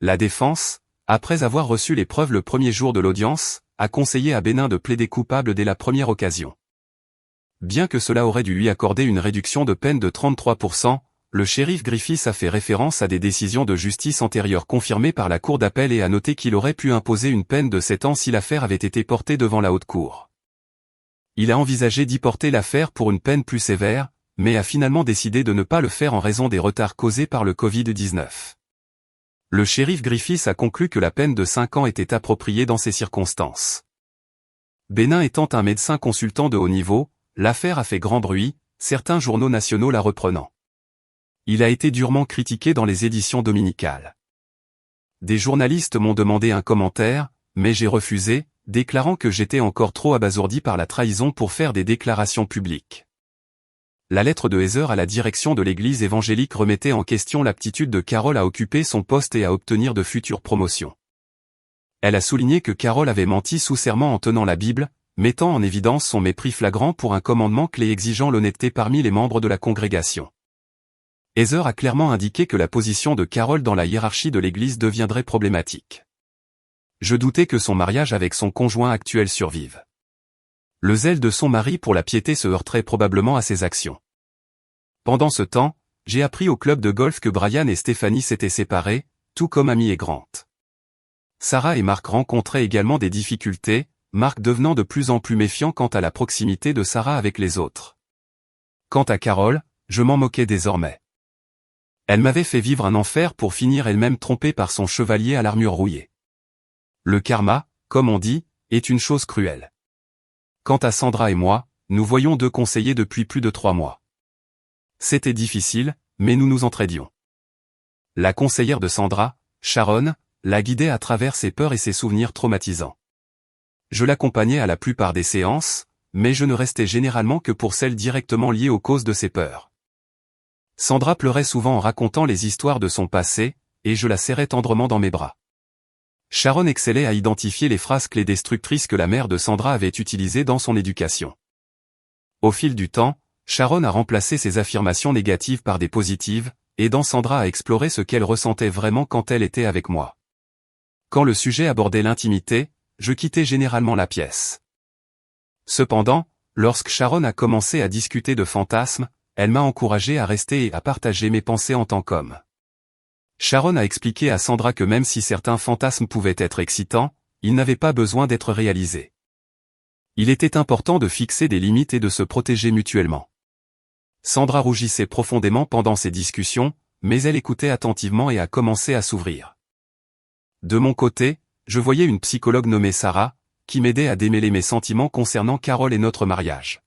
La défense, après avoir reçu les preuves le premier jour de l'audience, a conseillé à Benin de plaider coupable dès la première occasion. Bien que cela aurait dû lui accorder une réduction de peine de 33%, le shérif Griffiths a fait référence à des décisions de justice antérieures confirmées par la cour d'appel et a noté qu'il aurait pu imposer une peine de 7 ans si l'affaire avait été portée devant la haute cour. Il a envisagé d'y porter l'affaire pour une peine plus sévère, mais a finalement décidé de ne pas le faire en raison des retards causés par le Covid-19. Le shérif Griffiths a conclu que la peine de 5 ans était appropriée dans ces circonstances. Benin étant un médecin consultant de haut niveau, l'affaire a fait grand bruit, certains journaux nationaux la reprenant. Il a été durement critiqué dans les éditions dominicales. Des journalistes m'ont demandé un commentaire, mais j'ai refusé, déclarant que j'étais encore trop abasourdi par la trahison pour faire des déclarations publiques. La lettre de Heather à la direction de l'église évangélique remettait en question l'aptitude de Carole à occuper son poste et à obtenir de futures promotions. Elle a souligné que Carole avait menti sous serment en tenant la Bible, mettant en évidence son mépris flagrant pour un commandement clé exigeant l'honnêteté parmi les membres de la congrégation. Heather a clairement indiqué que la position de Carole dans la hiérarchie de l'église deviendrait problématique. Je doutais que son mariage avec son conjoint actuel survive. Le zèle de son mari pour la piété se heurterait probablement à ses actions. Pendant ce temps, j'ai appris au club de golf que Brian et Stéphanie s'étaient séparés, tout comme Amy et Grant. Sarah et Mark rencontraient également des difficultés, Mark devenant de plus en plus méfiant quant à la proximité de Sarah avec les autres. Quant à Carole, je m'en moquais désormais. Elle m'avait fait vivre un enfer pour finir elle-même trompée par son chevalier à l'armure rouillée. Le karma, comme on dit, est une chose cruelle. Quant à Sandra et moi, nous voyions 2 conseillers depuis plus de 3 mois. C'était difficile, mais nous nous entraidions. La conseillère de Sandra, Sharon, la guidait à travers ses peurs et ses souvenirs traumatisants. Je l'accompagnais à la plupart des séances, mais je ne restais généralement que pour celles directement liées aux causes de ses peurs. Sandra pleurait souvent en racontant les histoires de son passé, et je la serrais tendrement dans mes bras. Sharon excellait à identifier les phrases clés destructrices que la mère de Sandra avait utilisées dans son éducation. Au fil du temps, Sharon a remplacé ces affirmations négatives par des positives, aidant Sandra à explorer ce qu'elle ressentait vraiment quand elle était avec moi. Quand le sujet abordait l'intimité, je quittais généralement la pièce. Cependant, lorsque Sharon a commencé à discuter de fantasmes, elle m'a encouragé à rester et à partager mes pensées en tant qu'homme. Sharon a expliqué à Sandra que même si certains fantasmes pouvaient être excitants, ils n'avaient pas besoin d'être réalisés. Il était important de fixer des limites et de se protéger mutuellement. Sandra rougissait profondément pendant ces discussions, mais elle écoutait attentivement et a commencé à s'ouvrir. De mon côté, je voyais une psychologue nommée Sarah, qui m'aidait à démêler mes sentiments concernant Carole et notre mariage.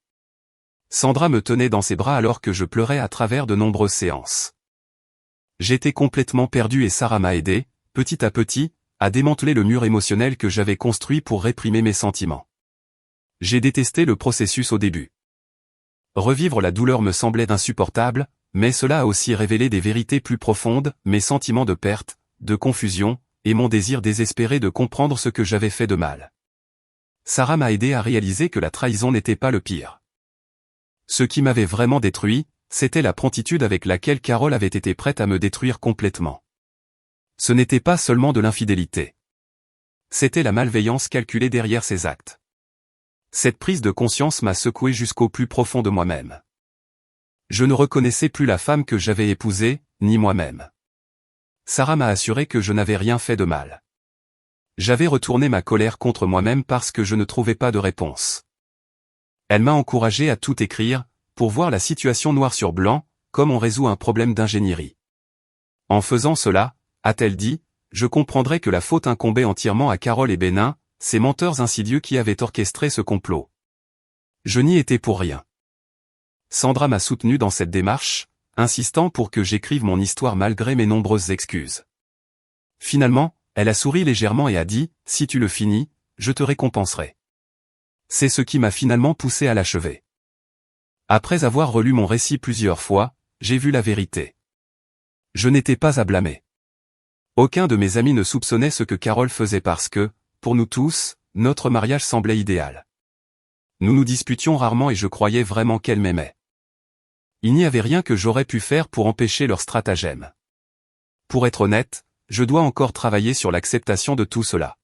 Sandra me tenait dans ses bras alors que je pleurais à travers de nombreuses séances. J'étais complètement perdu et Sarah m'a aidé, petit à petit, à démanteler le mur émotionnel que j'avais construit pour réprimer mes sentiments. J'ai détesté le processus au début. Revivre la douleur me semblait insupportable, mais cela a aussi révélé des vérités plus profondes, mes sentiments de perte, de confusion, et mon désir désespéré de comprendre ce que j'avais fait de mal. Sarah m'a aidé à réaliser que la trahison n'était pas le pire. Ce qui m'avait vraiment détruit, c'était la promptitude avec laquelle Carole avait été prête à me détruire complètement. Ce n'était pas seulement de l'infidélité. C'était la malveillance calculée derrière ses actes. Cette prise de conscience m'a secoué jusqu'au plus profond de moi-même. Je ne reconnaissais plus la femme que j'avais épousée, ni moi-même. Sarah m'a assuré que je n'avais rien fait de mal. J'avais retourné ma colère contre moi-même parce que je ne trouvais pas de réponse. Elle m'a encouragé à tout écrire, pour voir la situation noir sur blanc, comme on résout un problème d'ingénierie. En faisant cela, a-t-elle dit, je comprendrai que la faute incombait entièrement à Carole et Bénin, ces menteurs insidieux qui avaient orchestré ce complot. Je n'y étais pour rien. Sandra m'a soutenu dans cette démarche, insistant pour que j'écrive mon histoire malgré mes nombreuses excuses. Finalement, elle a souri légèrement et a dit, si tu le finis, je te récompenserai. C'est ce qui m'a finalement poussé à l'achever. Après avoir relu mon récit plusieurs fois, j'ai vu la vérité. Je n'étais pas à blâmer. Aucun de mes amis ne soupçonnait ce que Carole faisait parce que, pour nous tous, notre mariage semblait idéal. Nous nous disputions rarement et je croyais vraiment qu'elle m'aimait. Il n'y avait rien que j'aurais pu faire pour empêcher leur stratagème. Pour être honnête, je dois encore travailler sur l'acceptation de tout cela.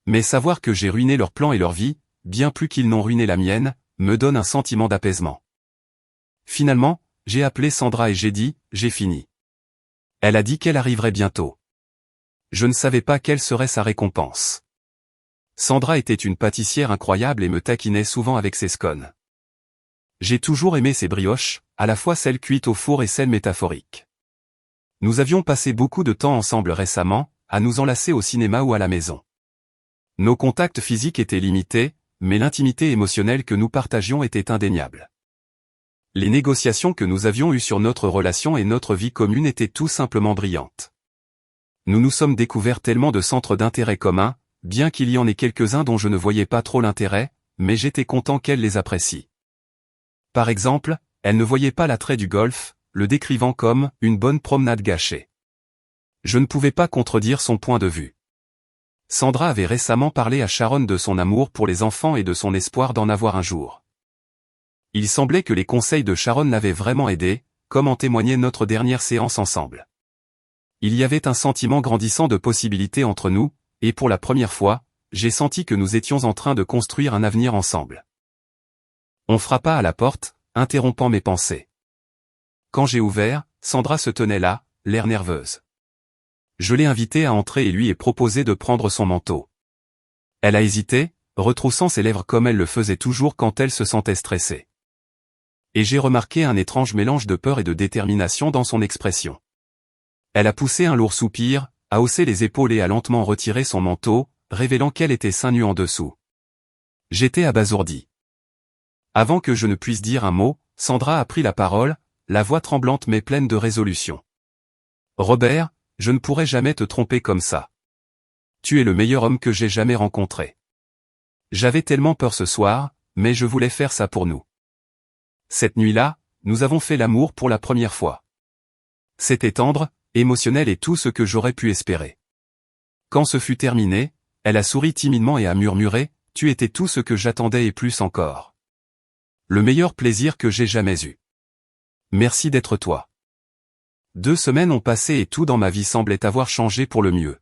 Mais savoir que j'ai ruiné leur plan et leur vie, bien plus qu'ils n'ont ruiné la mienne, me donne un sentiment d'apaisement. Finalement, j'ai appelé Sandra et j'ai dit, j'ai fini. Elle a dit qu'elle arriverait bientôt. Je ne savais pas quelle serait sa récompense. Sandra était une pâtissière incroyable et me taquinait souvent avec ses scones. J'ai toujours aimé ses brioches, à la fois celles cuites au four et celles métaphoriques. Nous avions passé beaucoup de temps ensemble récemment, à nous enlacer au cinéma ou à la maison. Nos contacts physiques étaient limités, mais l'intimité émotionnelle que nous partagions était indéniable. Les négociations que nous avions eues sur notre relation et notre vie commune étaient tout simplement brillantes. Nous nous sommes découverts tellement de centres d'intérêt communs, bien qu'il y en ait quelques-uns dont je ne voyais pas trop l'intérêt, mais j'étais content qu'elle les apprécie. Par exemple, elle ne voyait pas l'attrait du golf, le décrivant comme « une bonne promenade gâchée ». Je ne pouvais pas contredire son point de vue. Sandra avait récemment parlé à Sharon de son amour pour les enfants et de son espoir d'en avoir un jour. Il semblait que les conseils de Sharon l'avaient vraiment aidé, comme en témoignait notre dernière séance ensemble. Il y avait un sentiment grandissant de possibilités entre nous, et pour la première fois, j'ai senti que nous étions en train de construire un avenir ensemble. On frappa à la porte, interrompant mes pensées. Quand j'ai ouvert, Sandra se tenait là, l'air nerveuse. Je l'ai invitée à entrer et lui ai proposé de prendre son manteau. Elle a hésité, retroussant ses lèvres comme elle le faisait toujours quand elle se sentait stressée. Et j'ai remarqué un étrange mélange de peur et de détermination dans son expression. Elle a poussé un lourd soupir, a haussé les épaules et a lentement retiré son manteau, révélant qu'elle était seins nus en dessous. J'étais abasourdi. Avant que je ne puisse dire un mot, Sandra a pris la parole, la voix tremblante mais pleine de résolution. Robert, je ne pourrai jamais te tromper comme ça. Tu es le meilleur homme que j'ai jamais rencontré. J'avais tellement peur ce soir, mais je voulais faire ça pour nous. Cette nuit-là, nous avons fait l'amour pour la première fois. C'était tendre, émotionnel et tout ce que j'aurais pu espérer. Quand ce fut terminé, elle a souri timidement et a murmuré, « Tu étais tout ce que j'attendais et plus encore. Le meilleur plaisir que j'ai jamais eu. Merci d'être toi. » 2 semaines ont passé et tout dans ma vie semblait avoir changé pour le mieux.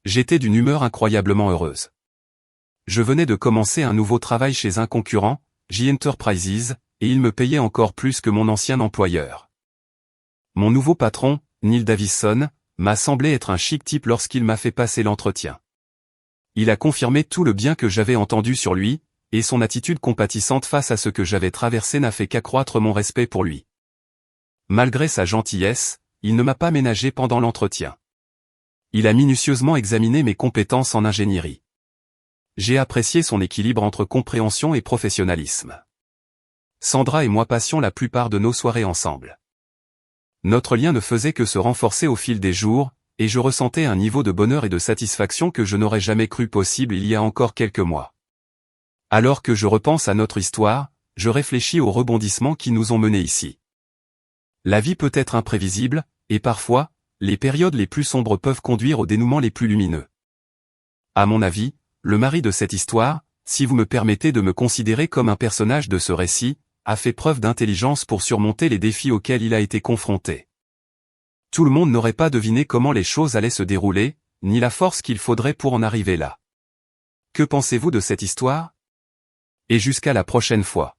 J'étais d'une humeur incroyablement heureuse. Je venais de commencer un nouveau travail chez un concurrent, J-Enterprises, et il me payait encore plus que mon ancien employeur. Mon nouveau patron, Neil Davison, m'a semblé être un chic type lorsqu'il m'a fait passer l'entretien. Il a confirmé tout le bien que j'avais entendu sur lui, et son attitude compatissante face à ce que j'avais traversé n'a fait qu'accroître mon respect pour lui. Malgré sa gentillesse, il ne m'a pas ménagé pendant l'entretien. Il a minutieusement examiné mes compétences en ingénierie. J'ai apprécié son équilibre entre compréhension et professionnalisme. Sandra et moi passions la plupart de nos soirées ensemble. Notre lien ne faisait que se renforcer au fil des jours, et je ressentais un niveau de bonheur et de satisfaction que je n'aurais jamais cru possible il y a encore quelques mois. Alors que je repense à notre histoire, je réfléchis aux rebondissements qui nous ont menés ici. La vie peut être imprévisible, et parfois, les périodes les plus sombres peuvent conduire aux dénouements les plus lumineux. À mon avis, le mari de cette histoire, si vous me permettez de me considérer comme un personnage de ce récit, a fait preuve d'intelligence pour surmonter les défis auxquels il a été confronté. Tout le monde n'aurait pas deviné comment les choses allaient se dérouler, ni la force qu'il faudrait pour en arriver là. Que pensez-vous de cette histoire? Et jusqu'à la prochaine fois.